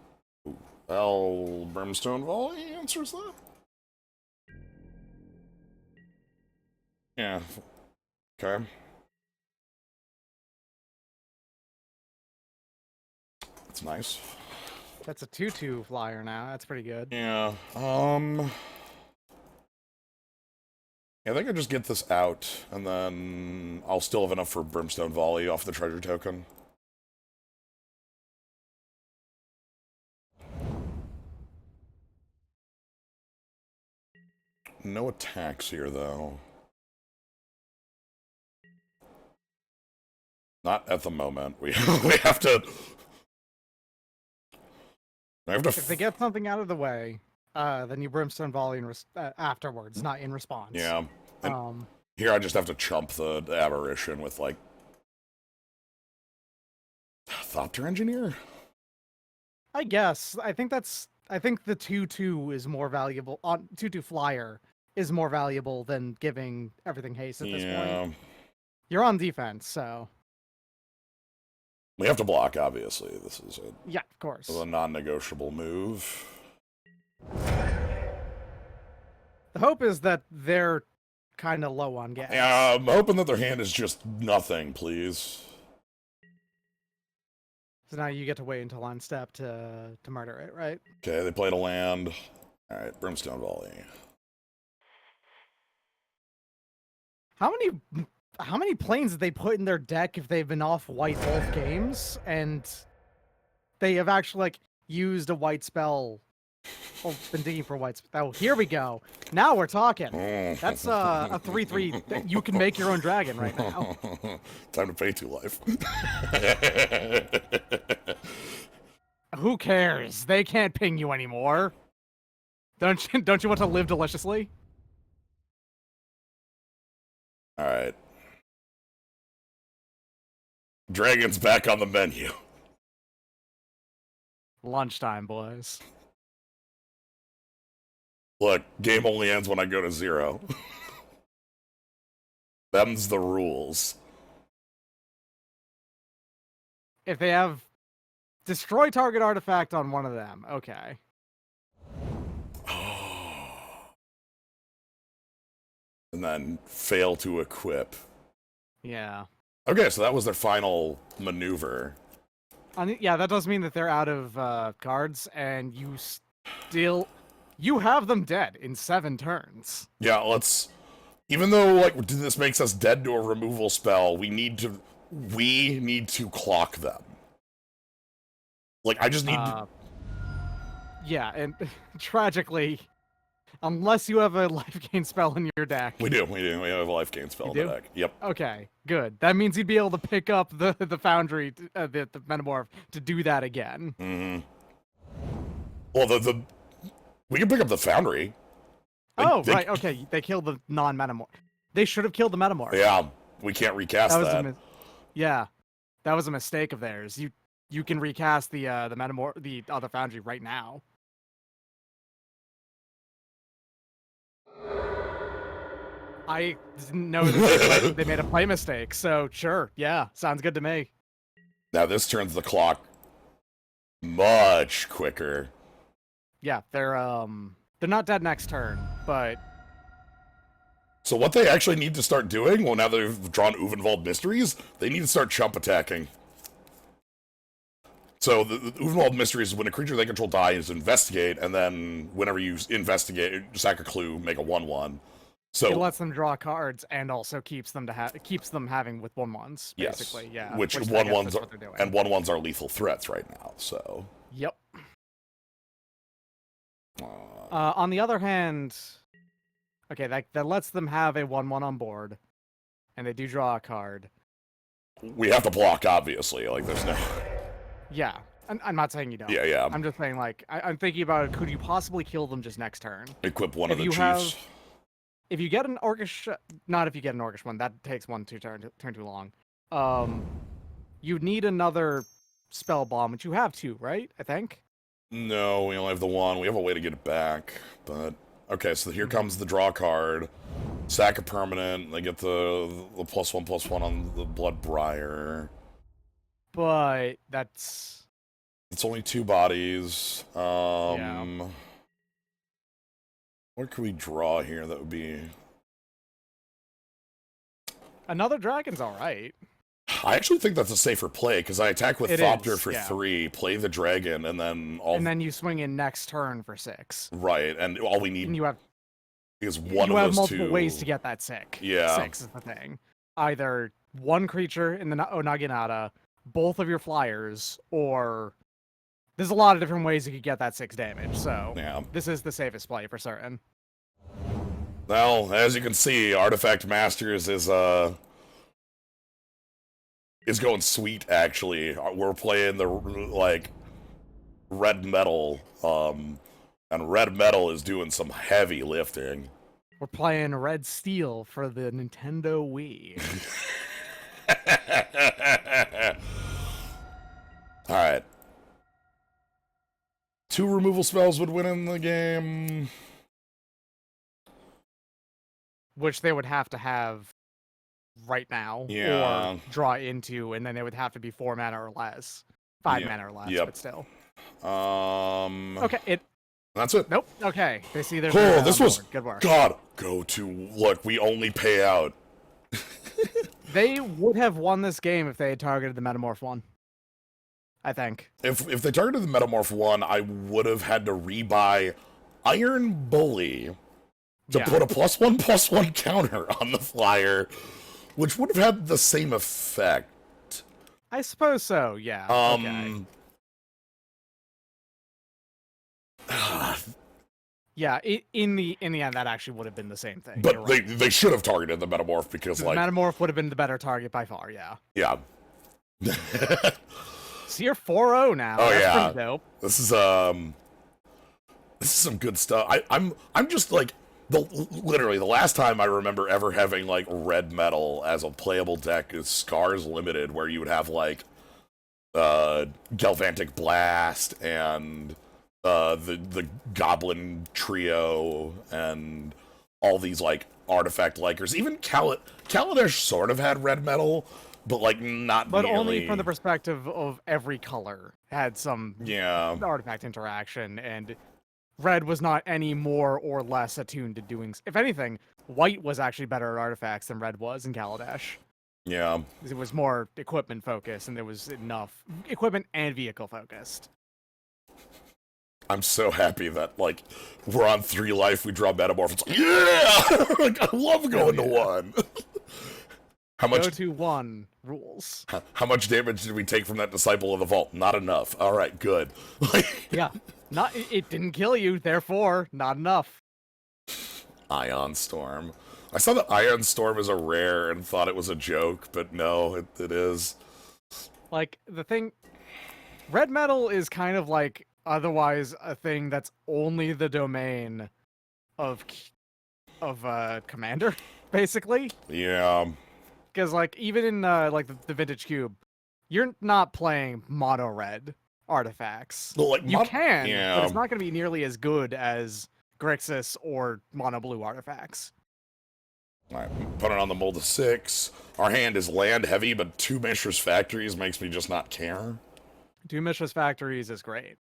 A: Ooh. Well, Brimstone Volley answers that? Yeah. Okay. That's nice.
B: That's a 2/2 flyer now. That's pretty good.
A: Yeah. Yeah, I think I just get this out, and then I'll still have enough for Brimstone Volley off the treasure token. No attacks here, though. Not at the moment. We have to.
B: If they get something out of the way, then you Brimstone Volley afterwards, not in response.
A: Yeah. Here I just have to chump the Aberration with, like, Thopter Engineer?
B: I guess. I think the 2/2 is more valuable. 2/2 flyer is more valuable than giving everything haste at this point. You're on defense, so.
A: We have to block, obviously. This is
B: of course.
A: A non-negotiable move.
B: The hope is that they're kind of low on gas.
A: Yeah, I'm hoping that their hand is just nothing, please.
B: So now you get to wait until on step to murder it, right?
A: Okay, they played a land. All right, Brimstone Volley.
B: How many planes did they put in their deck if they've been off white both games and they have actually like used a white spell or been digging for white spell? Oh, here we go. Now we're talking. That's a 3/3 that you can make your own dragon right now.
A: Time to pay 2 life.
B: Who cares? They can't ping you anymore. Don't you want to live deliciously?
A: All right. Dragon's back on the menu.
B: Lunchtime, boys.
A: Look, game only ends when I go to 0. Them's the rules.
B: If they have destroy target artifact on one of them, okay.
A: And then fail to equip.
B: Yeah.
A: Okay, so that was their final maneuver.
B: Yeah, that does mean that they're out of cards, and you have them dead in 7 turns.
A: Yeah, let's. Even though like this makes us dead to a removal spell, we need to clock them. Like I just need.
B: Yeah, and tragically, unless you have a life gain spell in your deck.
A: We do. We have a life gain spell in the deck. Yep.
B: Okay, good. That means you'd be able to pick up the Foundry, the Metamorph, to do that again.
A: Mm-hmm. Well, we can pick up the Foundry.
B: Right. Okay, they killed the non-Metamorph. They should have killed the Metamorph.
A: Yeah, we can't recast that.
B: Yeah, that was a mistake of theirs. You can recast the Metamorph, the other Foundry right now. I didn't know that they made a play mistake, so sure, yeah, sounds good to me.
A: Now this turns the clock much quicker.
B: Yeah, they're not dead next turn, but...
A: So what they actually need to start doing, well now they've drawn Uvenwald Mysteries, they need to start chump attacking. So the Uvenwald Mysteries is when a creature they control dies, investigate, and then whenever you investigate, sack a clue, make a 1/1. So
B: it lets them draw cards and also keeps them having with 1/1s, basically.
A: Yes.
B: Yeah.
A: Which 1/1s are, and 1/1s are lethal threats right now. So.
B: Yep. On the other hand, okay, that lets them have a 1/1 on board, and they do draw a card.
A: We have to block, obviously. Like there's no.
B: Yeah, I'm not saying you don't.
A: Yeah.
B: I'm just saying, like, I'm thinking about, could you possibly kill them just next turn?
A: Equip one
B: If
A: of the
B: you
A: chiefs.
B: If you get an Orcish, not if you get an Orcish one, that takes 1-2 turn too long. You need another spell bomb, which you have 2, right? I think.
A: No, we only have the one. We have a way to get it back, but okay. So here comes the draw card. Sack a permanent. They get the +1/+1 on the Blood Briar.
B: But that's
A: It's only 2 bodies.
B: Yeah.
A: What could we draw here that would be?
B: Another dragon's all right.
A: I actually think that's a safer play because I attack with
B: It
A: Thopter
B: is,
A: for
B: yeah.
A: 3, play the dragon, and then
B: And then you swing in next turn for 6.
A: right, and all we need
B: And you have
A: is one
B: you
A: of
B: have
A: those
B: multiple
A: 2
B: ways to get that 6.
A: Yeah.
B: 6 is the thing. Either one creature in the Onaginata, both of your flyers, or there's a lot of different ways you could get that 6 damage. So
A: Yeah.
B: this is the safest play for certain.
A: Well, as you can see, Artifact Masters is going sweet. Actually, we're playing the like red metal, and red metal is doing some heavy lifting.
B: We're playing Red Steel for the Nintendo Wii.
A: All right. 2 removal spells would win in the game.
B: Which they would have to have right now,
A: Yeah.
B: or draw into, and then it would have to be 4 mana or less. 5
A: Yeah.
B: mana or less,
A: Yep.
B: but still.
A: Okay.
B: Okay,
A: That's it.
B: Nope, okay. They see there's
A: Oh, this was
B: good work.
A: God. Go to look. We only pay out.
B: They would have won this game if they had targeted the Metamorph one. I think.
A: If they targeted the Metamorph one, I would have had to rebuy Iron Bully to put a +1/+1 counter on the flyer, which would have had the same effect.
B: I suppose so, yeah. Okay. Yeah, in the end, that actually would have been the same thing.
A: But
B: right.
A: they should have targeted the Metamorph because,
B: The
A: like...
B: Metamorph would have been the better target by far, yeah.
A: Yeah.
B: So you're 4-0 now.
A: Oh,
B: That's
A: yeah.
B: pretty dope.
A: This is some good stuff. I'm just, like... Literally, the last time I remember ever having, like, red metal as a playable deck is Scars Limited, where you would have, like, Galvantic Blast and... the Goblin Trio and all these like artifact likers. Even Kaladesh sort of had red metal, but like not
B: But
A: nearly.
B: only from the perspective of every color had some artifact interaction, and red was not any more or less attuned to doing. If anything, white was actually better at artifacts than red was in Kaladesh.
A: Yeah.
B: It was more equipment focused, and there was enough equipment and vehicle focused.
A: I'm so happy that, like, we're on 3 life, we draw Metamorph. It's like, yeah! Like, I love going to 1. How much?
B: Go to 1 rules.
A: How much damage did we take from that Disciple of the Vault? Not enough. All right, good.
B: Yeah. It didn't kill you, therefore, not enough.
A: Ion Storm. I saw that Ion Storm is a rare and thought it was a joke, but no, it is.
B: Like, the thing... Red metal is kind of like... otherwise a thing that's only the domain of Commander, basically.
A: Yeah.
B: Because, like, even in, like, the Vintage Cube, you're not playing mono-red artifacts.
A: Well, like,
B: you can,
A: yeah.
B: but it's not going to be nearly as good as Grixis or mono-blue artifacts.
A: Alright, put it on the mold of 6. Our hand is land heavy, but 2 Mishra's Factories makes me just not care.
B: 2 Mishra's Factories is great.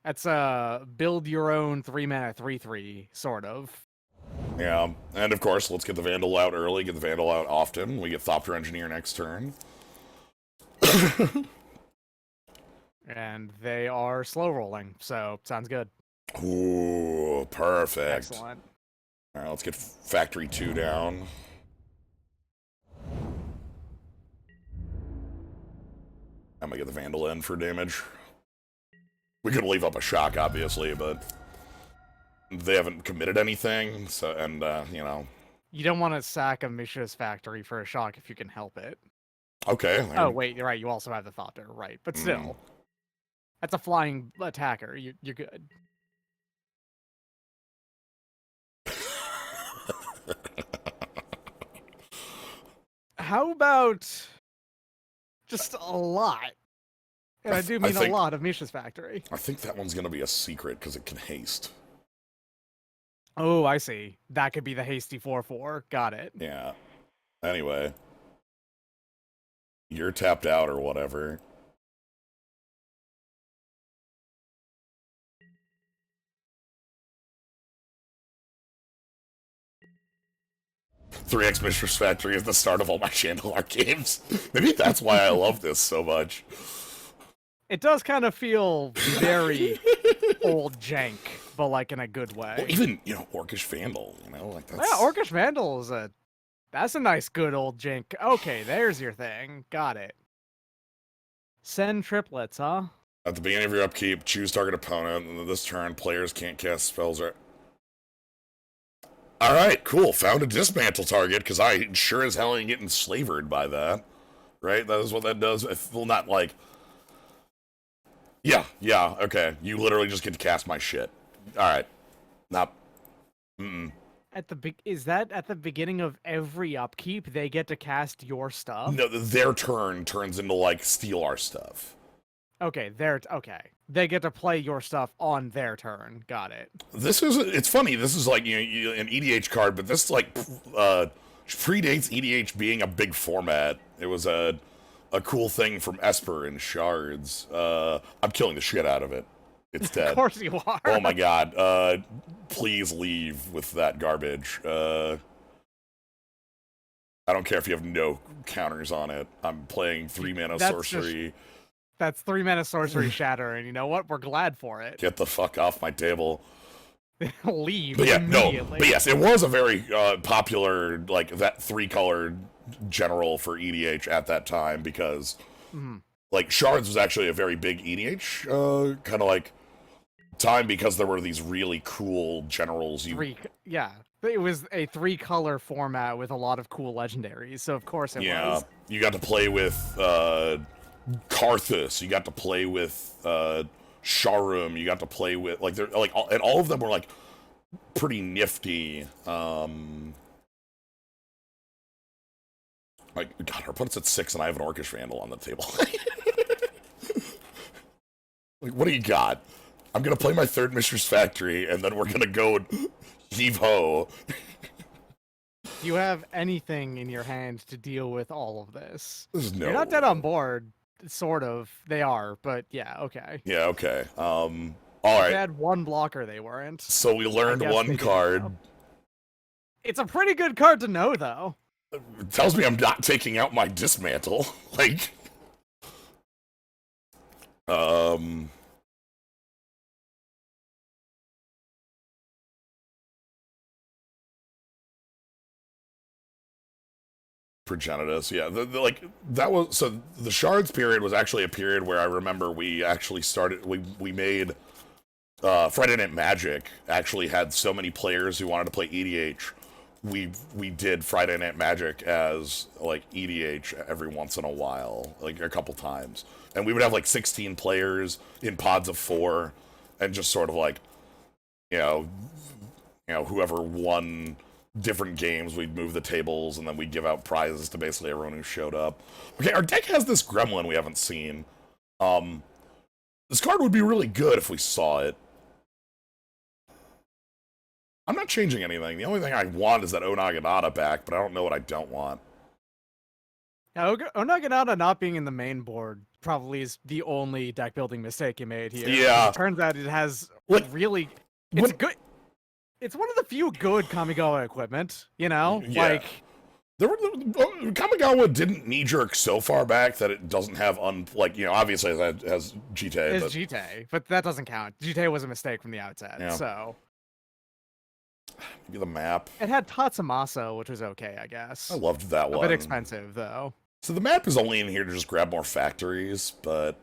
B: That's build your own 3-mana 3/3 sort of.
A: Yeah, and of course, let's get the Vandal out early, get the Vandal out often. We get Thopter Engineer next turn.
B: And they are slow rolling, so sounds good.
A: Ooh, perfect.
B: Excellent.
A: Alright, let's get Factory 2 down. I'm gonna get the Vandal in for damage. We could leave up a shock, obviously, but they haven't committed anything, so, and, you know.
B: You don't want to sack a Mishra's Factory for a shock if you can help it.
A: Okay.
B: Oh wait, you're right. You also have the Thopter, right? But still, that's a flying attacker. You're good. How about just a lot? And I do mean a lot of Mishra's Factory.
A: I think that one's gonna be a secret because it can haste.
B: Oh, I see. That could be the hasty 4/4. Got it.
A: Yeah. Anyway, you're tapped out or whatever. "3X Mistress Factory" is the start of all my Chandelar games. Maybe that's why I love this so much.
B: It does kind of feel very old jank, but like in a good way.
A: Well, even, Orcish Vandal, like that's...
B: Yeah, Orcish Vandal is that's a nice good old jank. Okay, there's your thing. Got it. Send triplets, huh?
A: At the beginning of your upkeep, choose target opponent, and this turn, players can't cast spells or... Alright, cool. Found a dismantle target, because I sure as hell ain't getting slavered by that. Right? That is what that does. Well, not like... Yeah, okay. You literally just get to cast my shit. Alright. Not...
B: Is that at the beginning of every upkeep, they get to cast your stuff?
A: No, their turn turns into, like, steal our stuff.
B: Okay, okay. They get to play your stuff on their turn. Got it.
A: It's funny, this is like, an EDH card, but this, like, predates EDH being a big format. It was a cool thing from Esper and Shards. I'm killing the shit out of it. It's dead.
B: Of course you are.
A: Oh my god. Please leave with that garbage. I don't care if you have no counters on it. I'm playing 3-mana sorcery.
B: That's 3-mana sorcery shatter, and you know what? We're glad for it.
A: Get the fuck off my table.
B: Leave
A: but yeah,
B: immediately.
A: But yes, it was a very popular, like, that 3-colored general for EDH at that time, because, like, Shards was actually a very big EDH, kind of like, time, because there were these really cool generals.
B: Yeah. It was a 3-color format with a lot of cool legendaries, so of course it was.
A: Yeah, you got to play with, Karthus, you got to play with, Sharum, you got to play with, like, they're, like, and all of them were, like, pretty nifty, like, god, our opponent's at 6 and I have an Orcish Vandal on the table. Like, what do you got? I'm gonna play my 3rd Mistress Factory, and then we're gonna go and heave-ho.
B: Do you have anything in your hand to deal with all of this?
A: No.
B: You're not dead on board, sort of. They are, but yeah, okay.
A: Yeah, okay. Alright.
B: If they had one blocker, they weren't.
A: So we learned one card.
B: It's a pretty good card to know, though.
A: It tells me I'm not taking out my dismantle. Like... Progenitus, yeah. That was... So, the Shards period was actually a period where I remember we actually started... We made... Friday Night Magic actually had so many players who wanted to play EDH. We did Friday Night Magic as, like, EDH every once in a while. Like, a couple times. And we would have, like, 16 players in pods of 4. And just sort of, like... whoever won... different games, we'd move the tables, and then we'd give out prizes to basically everyone who showed up. Okay, our deck has this gremlin we haven't seen. This card would be really good if we saw it. I'm not changing anything. The only thing I want is that Onaganata back, but I don't know what I don't want.
B: Now, Onaganata not being in the main board probably is the only deck building mistake you made here.
A: Yeah.
B: It turns out it has really... It's good... It's one of the few good Kamigawa equipment,
A: Yeah.
B: Like...
A: Kamigawa didn't knee-jerk so far back that it doesn't have, obviously it has Jite.
B: It's Jite, but that doesn't count. Jite was a mistake from the outset, so...
A: Maybe the map.
B: It had Tatsumasa, which was okay, I guess.
A: I loved that one.
B: A bit expensive, though.
A: So the map is only in here to just grab more factories, but...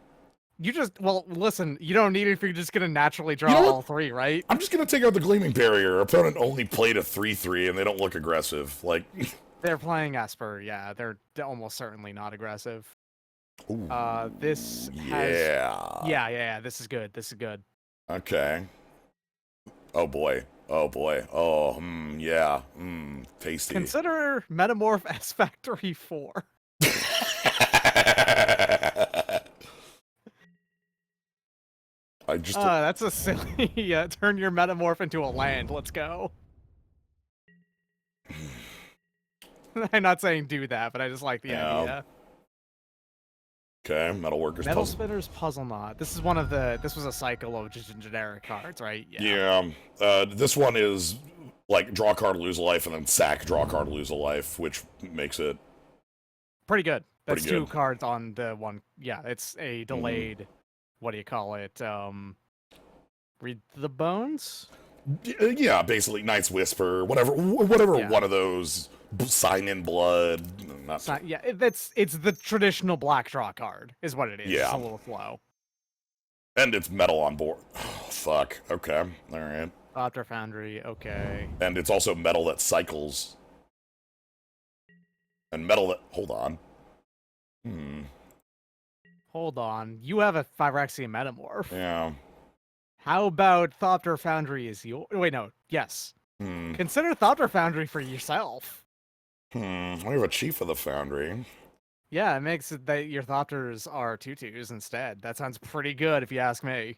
B: listen, you don't need it if you're just gonna naturally draw all 3, right?
A: I'm just gonna take out the Gleaming Barrier. Our opponent only played a 3/3, and they don't look aggressive. Like...
B: They're playing Esper, yeah. They're almost certainly not aggressive.
A: Ooh,
B: This has...
A: yeah.
B: Yeah, this is good. This is good.
A: Okay. Oh boy. Oh boy. Oh, yeah. Tasty.
B: Consider Metamorph S Factory 4.
A: I just
B: That's a silly... yeah, turn your Metamorph into a land. Let's go. I'm not saying do that, but I just like the idea.
A: Okay, Metalworkers
B: Metal
A: puzzle.
B: Spinner's Puzzle Knot. This is one of the... This was a cycle of just generic cards, right?
A: Yeah. This one is like draw a card, lose a life, and then sack, draw a card, lose a life, which makes it
B: pretty good. That's
A: pretty
B: two
A: good.
B: cards on the one. Yeah, it's a delayed. What do you call it? Read the Bones.
A: Yeah, basically Knight's Whisper, whatever
B: Yeah.
A: one of those sign in blood.
B: Yeah, it's the traditional black draw card, is what it is.
A: Yeah.
B: It's a little slow.
A: And it's metal on board. Oh, fuck. Okay. All right.
B: Opter Foundry. Okay.
A: And it's also metal that cycles. And metal that... Hold on.
B: Hold on. You have a Phyrexian Metamorph.
A: Yeah.
B: How about Thopter Foundry is your... Wait, no. Yes. Consider Thopter Foundry for yourself.
A: We have a Chief of the Foundry.
B: Yeah, it makes it that your Thopters are tutus instead. That sounds pretty good if you ask me.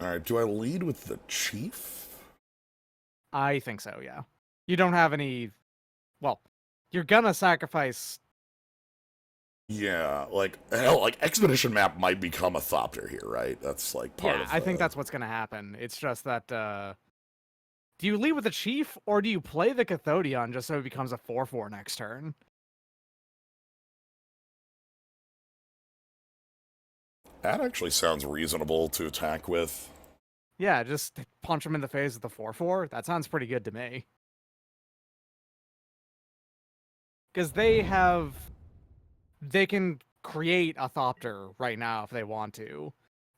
A: Alright, do I lead with the Chief?
B: I think so, yeah. You don't have any... Well, you're gonna sacrifice...
A: Yeah, like, hell, like, Expedition Map might become a Thopter here, right? That's, like, part of
B: I think that's what's gonna happen. It's just that, do you lead with the Chief, or do you play the Cathodion just so it becomes a 4/4 next turn?
A: That actually sounds reasonable to attack with.
B: Yeah, just punch him in the face with the 4/4. That sounds pretty good to me. Because they can create a Thopter right now if they want to.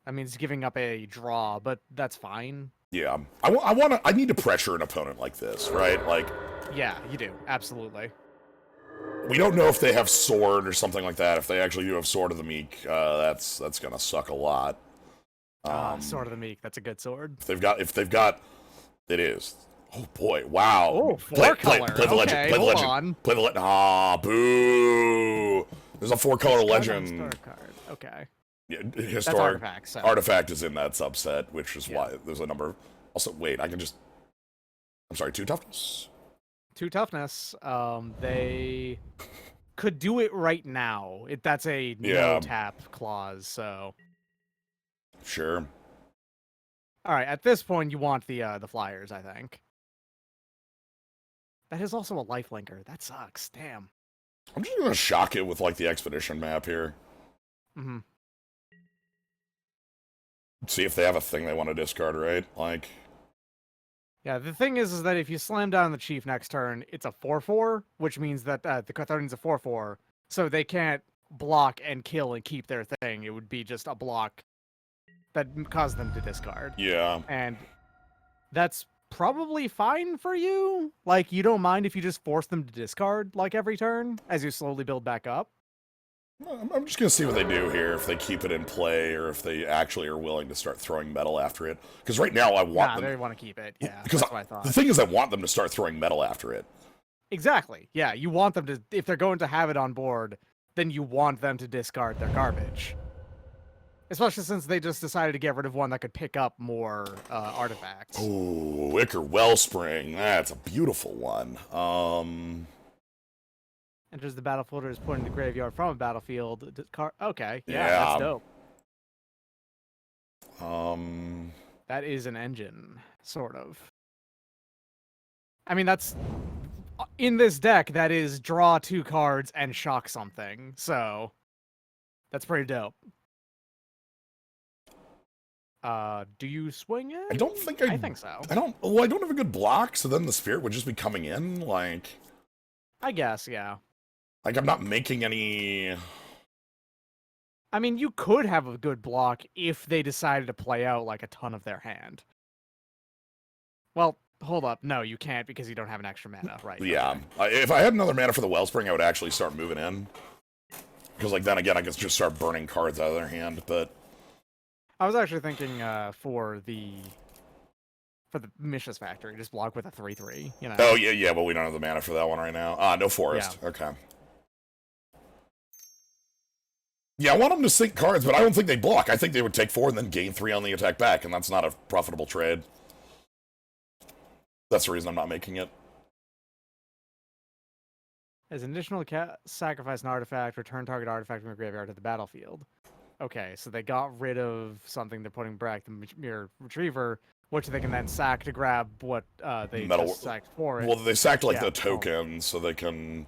B: I mean, it's giving up a draw, but that's fine.
A: Yeah, I need to pressure an opponent like this, right? Like,
B: yeah, you do, absolutely.
A: We don't know if they have Sword or something like that. If they actually do have Sword of the Meek, that's gonna suck a lot.
B: Sword of the Meek, that's a good sword.
A: If they've got, it is. Oh boy! Wow.
B: Oh, four color.
A: Play the legend. Play the legend.
B: On.
A: Play the legend. Ah, boo! There's a 4-color legend.
B: Star card. Okay.
A: Yeah,
B: historic
A: artifact is in that subset, which is why there's a number. Also, wait, I can just. I'm sorry, 2 toughness.
B: 2 toughness. They could do it right now. That's a no tap clause. So.
A: Sure.
B: All right. At this point, you want the flyers. I think. That is also a lifelinker. That sucks. Damn.
A: I'm just gonna shock it with like the expedition map here.
B: Mm-hmm.
A: See if they have a thing they want to discard, right? Like.
B: Yeah, the thing is that if you slam down the Chief next turn, it's a 4/4, which means that the Cathodian's a 4/4, so they can't block and kill and keep their thing. It would be just a block that caused them to discard.
A: Yeah.
B: And that's probably fine for you. Like, you don't mind if you just force them to discard, like, every turn, as you slowly build back up?
A: I'm just going to see what they do here, if they keep it in play, or if they actually are willing to start throwing metal after it. Because right now, I want them...
B: they want to keep it, yeah.
A: Because
B: that's what I thought.
A: The thing is, I want them to start throwing metal after it.
B: Exactly, yeah. You want them to... If they're going to have it on board, then you want them to discard their garbage. Especially since they just decided to get rid of one that could pick up more artifacts.
A: Oh, Ichor Wellspring. That's a beautiful one.
B: Enters the battlefield or is put in the graveyard from a battlefield. Okay, yeah, that's dope. That is an engine, sort of. I mean, that's... In this deck, that is draw 2 cards and shock something, so... That's pretty dope. Do you swing it?
A: I don't think
B: I think so.
A: I don't have a good block, so then the spirit would just be coming in, like...
B: I guess, yeah.
A: Like, I'm not making any...
B: I mean, you could have a good block if they decided to play out, like, a ton of their hand. Well, hold up. No, you can't because you don't have an extra mana, right?
A: Yeah.
B: Okay.
A: If I had another mana for the Wellspring, I would actually start moving in. Because, like, then again, I could just start burning cards out of their hand, but...
B: I was actually thinking for the Mishra's Factory, just block with a 3/3, you know?
A: Oh, yeah, but we don't have the mana for that one right now. No forest.
B: Yeah.
A: Okay. Yeah, I want them to sink cards, but I don't think they block. I think they would take 4 and then gain 3 on the attack back, and that's not a profitable trade. That's the reason I'm not making it.
B: As an additional sacrifice an artifact, return target artifact from your graveyard to the battlefield. Okay, so they got rid of something. They're putting back the Mirror Retriever, which they can then sack to grab what they just sacked for it.
A: Well, they sacked, like, the token, so they can...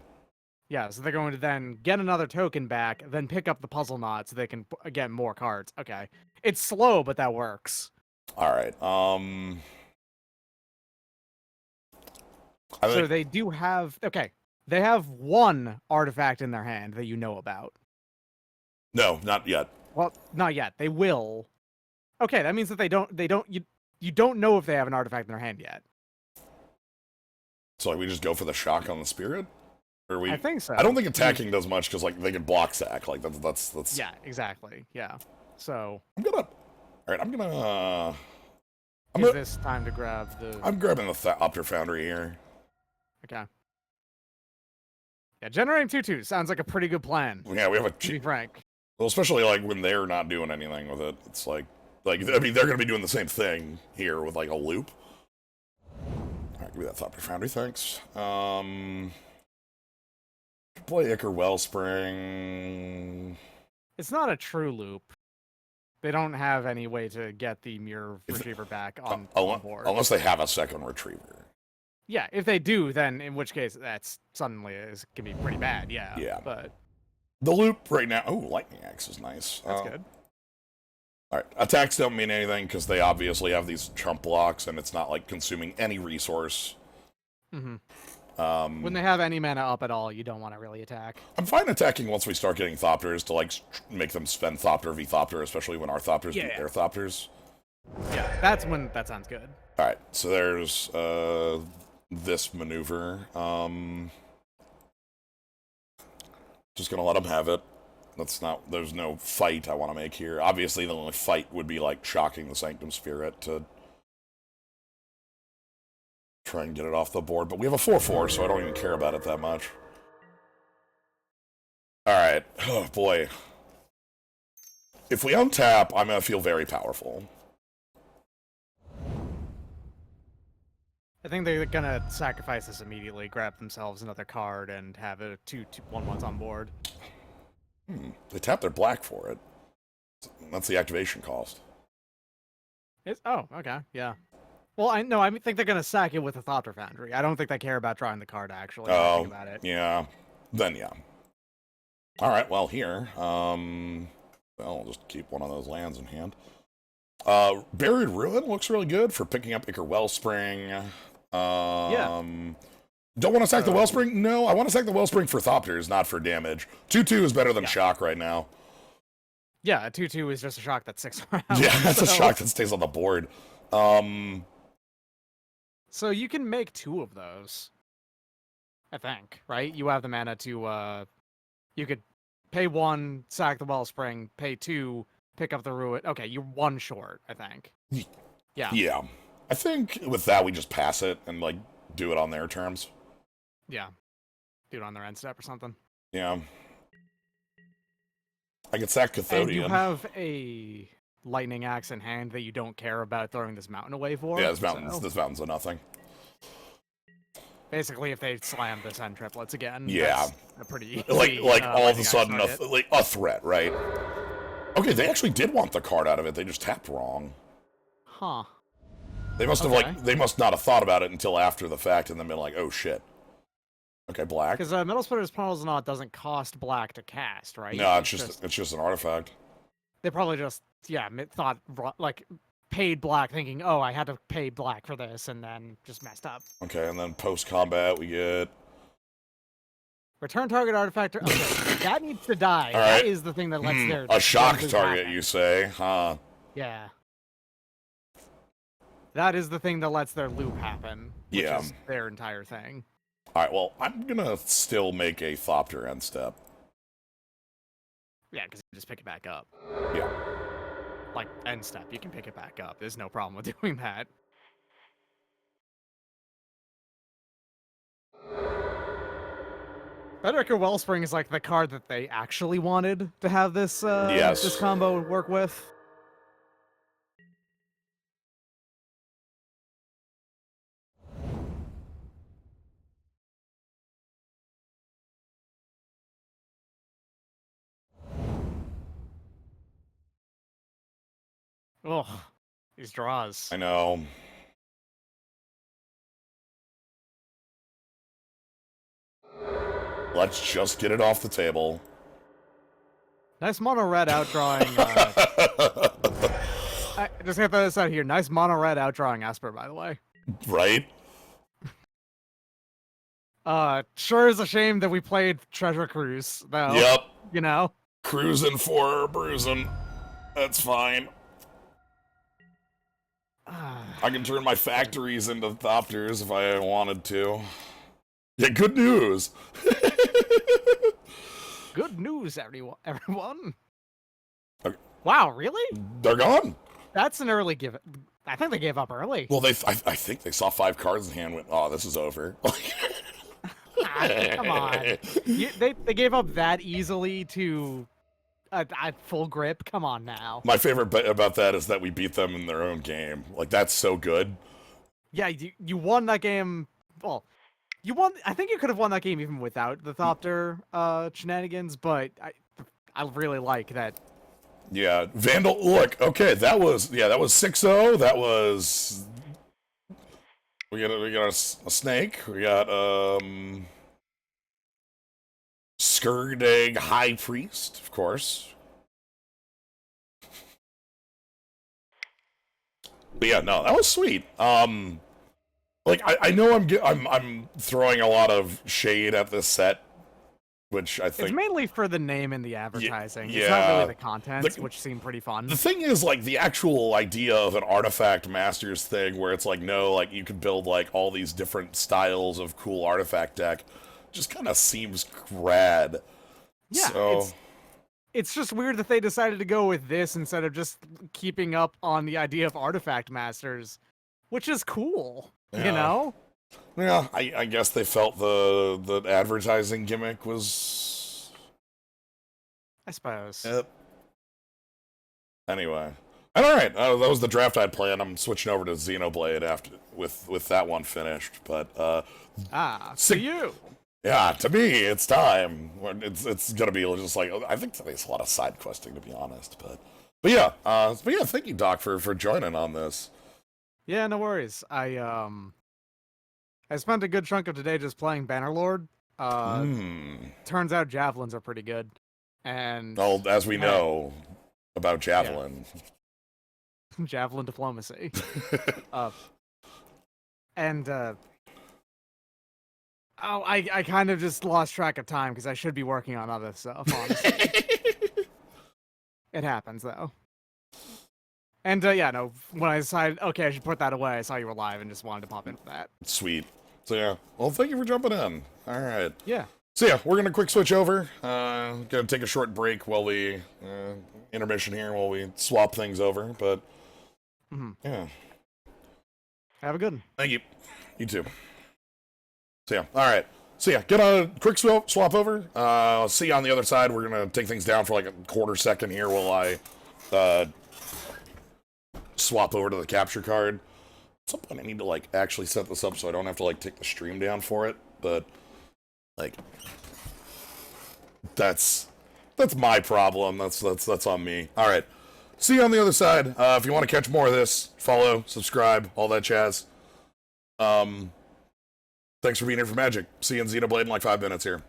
B: Yeah, so they're going to then get another token back, then pick up the puzzle knot so they can get more cards. Okay. It's slow, but that works.
A: Alright,
B: So they do have... Okay, they have one artifact in their hand that you know about.
A: No, not yet.
B: Well, not yet. They will. Okay, that means that you don't know if they have an artifact in their hand yet.
A: So, like, we just go for the shock on the spirit? Or
B: I think so.
A: I don't think attacking does much, because, like, they can block sack. Like, that's...
B: Yeah, exactly. Yeah. So...
A: Alright, I'm gonna...
B: Is this time to grab the...
A: I'm grabbing the Thopter Foundry here.
B: Okay. Yeah, generating 2/2 sounds like a pretty good plan.
A: Yeah, we have a...
B: To be frank.
A: Well, especially, like, when they're not doing anything with it. It's like, I mean, they're gonna be doing the same thing here with, like, a loop. Alright, give me that Thopter Foundry, thanks. Play Ichor Wellspring...
B: It's not a true loop. They don't have any way to get the Mirror Retriever back on board.
A: Unless they have a second Retriever.
B: Yeah, if they do, then in which case that's suddenly can be pretty bad, yeah.
A: Yeah.
B: But
A: the loop right now... Oh, Lightning Axe is nice.
B: That's good.
A: Alright, attacks don't mean anything because they obviously have these chump blocks and it's not, like, consuming any resource.
B: Mm-hmm. When they have any mana up at all, you don't want to really attack.
A: I'm fine attacking once we start getting Thopters to, like, make them spend Thopter v Thopter, especially when our Thopters beat their Thopters.
B: Yeah, that's when that sounds good.
A: Alright, so there's this maneuver. Just gonna let them have it. There's no fight I want to make here. Obviously, the only fight would be, like, shocking the Sanctum Spirit to try and get it off the board, but we have a 4/4, so I don't even care about it that much. Alright, oh boy. If we untap, I'm gonna feel very powerful.
B: I think they're gonna sacrifice this immediately, grab themselves another card, and have a 2/1/1s on board.
A: They tap their black for it. That's the activation cost.
B: Oh, okay, yeah. Well, I think they're gonna sack it with a Thopter Foundry. I don't think they care about drawing the card, actually.
A: Oh,
B: about it.
A: Yeah. Then, yeah. Alright, well, here. Well, I'll just keep one of those lands in hand. Buried Ruin looks really good for picking up Ichor Wellspring.
B: Yeah.
A: Don't want to sack the Wellspring? No, I want to sack the Wellspring for Thopters, not for damage. 2/2 is better than Shock right now.
B: Yeah, a 2/2 is just a shock that sticks around.
A: Yeah, that's a shock that stays on the board.
B: So you can make 2 of those, I think, right? You have the mana to, you could pay 1, sack the Wellspring, pay 2, pick up the Ruin. Okay, you're 1 short, I think. Yeah.
A: Yeah. I think with that, we just pass it and, like, do it on their terms.
B: Yeah. Do it on their end step or something.
A: Yeah. I could sack Cathodian.
B: And you have a Lightning Axe in hand that you don't care about throwing this mountain away for.
A: Yeah, this mountain's a nothing.
B: Basically, if they slam the 10 triplets again,
A: yeah,
B: a pretty
A: like all of a sudden a threat, right? Okay, they actually did want the card out of it. They just tapped wrong.
B: Huh.
A: They must have they must not have thought about it until after the fact and then been like, oh shit. Okay, black.
B: Because Metal Splitter's Puzzle Knot doesn't cost black to cast, right?
A: No, it's just an artifact.
B: They probably just thought like paid black, thinking, oh, I had to pay black for this, and then just messed up.
A: Okay, and then post combat we get
B: return target artifact. Okay, that needs to die.
A: All
B: That
A: right.
B: is the thing that lets their
A: a shock
B: things
A: target.
B: happen.
A: You say, huh?
B: Yeah. That is the thing that lets their loop happen, which
A: Yeah.
B: is their entire thing.
A: Alright, well, I'm gonna still make a Thopter end step.
B: Yeah, because you just pick it back up.
A: Yeah.
B: Like, end step, you can pick it back up. There's no problem with doing that. Bedrecker Wellspring is like the card that they actually wanted to have this
A: Yes.
B: this combo work with. Ugh, these draws.
A: I know. Let's just get it off the table.
B: Nice mono red outdrawing. I just have to throw this out here. Nice mono red outdrawing Esper, by the way.
A: Right?
B: Sure is a shame that we played Treasure Cruise, though.
A: Yep.
B: You know?
A: Cruising for bruising. That's fine. I can turn my factories into Thopters if I wanted to. Yeah, good news.
B: Good news, everyone.
A: Okay.
B: Wow, really?
A: They're gone.
B: That's an early give. I think they gave up early.
A: Well, I think they saw 5 cards in hand and went, oh, this is over.
B: Come on. They gave up that easily to a full grip? Come on now.
A: My favorite bit about that is that we beat them in their own game. Like, that's so good.
B: Yeah, you won that game. Well, you won. I think you could have won that game even without the Thopter shenanigans, but I really like that.
A: Yeah, Vandal, look, okay, that was 6-0, that was... We got a snake, we got, Skurdag High Priest, of course. But yeah, no, that was sweet. Like, I know I'm throwing a lot of shade at this set, which I think...
B: It's mainly for the name and the advertising.
A: Yeah,
B: it's not really the content, which seemed pretty fun.
A: The thing is, like, the actual idea of an Artifact Masters thing where it's like, no, like, you could build, like, all these different styles of cool artifact deck just kind of seems rad.
B: Yeah,
A: so...
B: it's just weird that they decided to go with this instead of just keeping up on the idea of Artifact Masters, which is cool, you know?
A: Yeah, I guess they felt the advertising gimmick was...
B: I suppose.
A: Yep. Anyway. And alright, that was the draft I'd planned. I'm switching over to Xenoblade after with that one finished, but
B: to you.
A: Yeah, to me, it's time. It's gonna be just like, I think today's a lot of side questing, to be honest, but yeah, thank you, Doc, for joining on this.
B: Yeah, no worries. I spent a good chunk of today just playing Bannerlord. Turns out javelins are pretty good, and
A: well, as we know about javelin,
B: javelin diplomacy, I kind of just lost track of time because I should be working on other stuff. Honestly, it happens though. And when I decided, okay, I should put that away, I saw you were live and just wanted to pop in for that.
A: Sweet. So yeah, well, thank you for jumping in. All right.
B: Yeah.
A: So yeah, we're gonna quick switch over. Gonna take a short break while we intermission here while we swap things over. But yeah.
B: Have a good one.
A: Thank you. You too. So yeah, all right. So yeah, get a quick swap over. See you on the other side. We're gonna take things down for like a quarter second here while I swap over to the capture card. At some point I need to like actually set this up so I don't have to like take the stream down for it, but like that's my problem. That's on me. All right. See you on the other side. If you want to catch more of this, follow, subscribe, all that jazz. Thanks for being here for Magic. See you in Xenoblade in like 5 minutes here.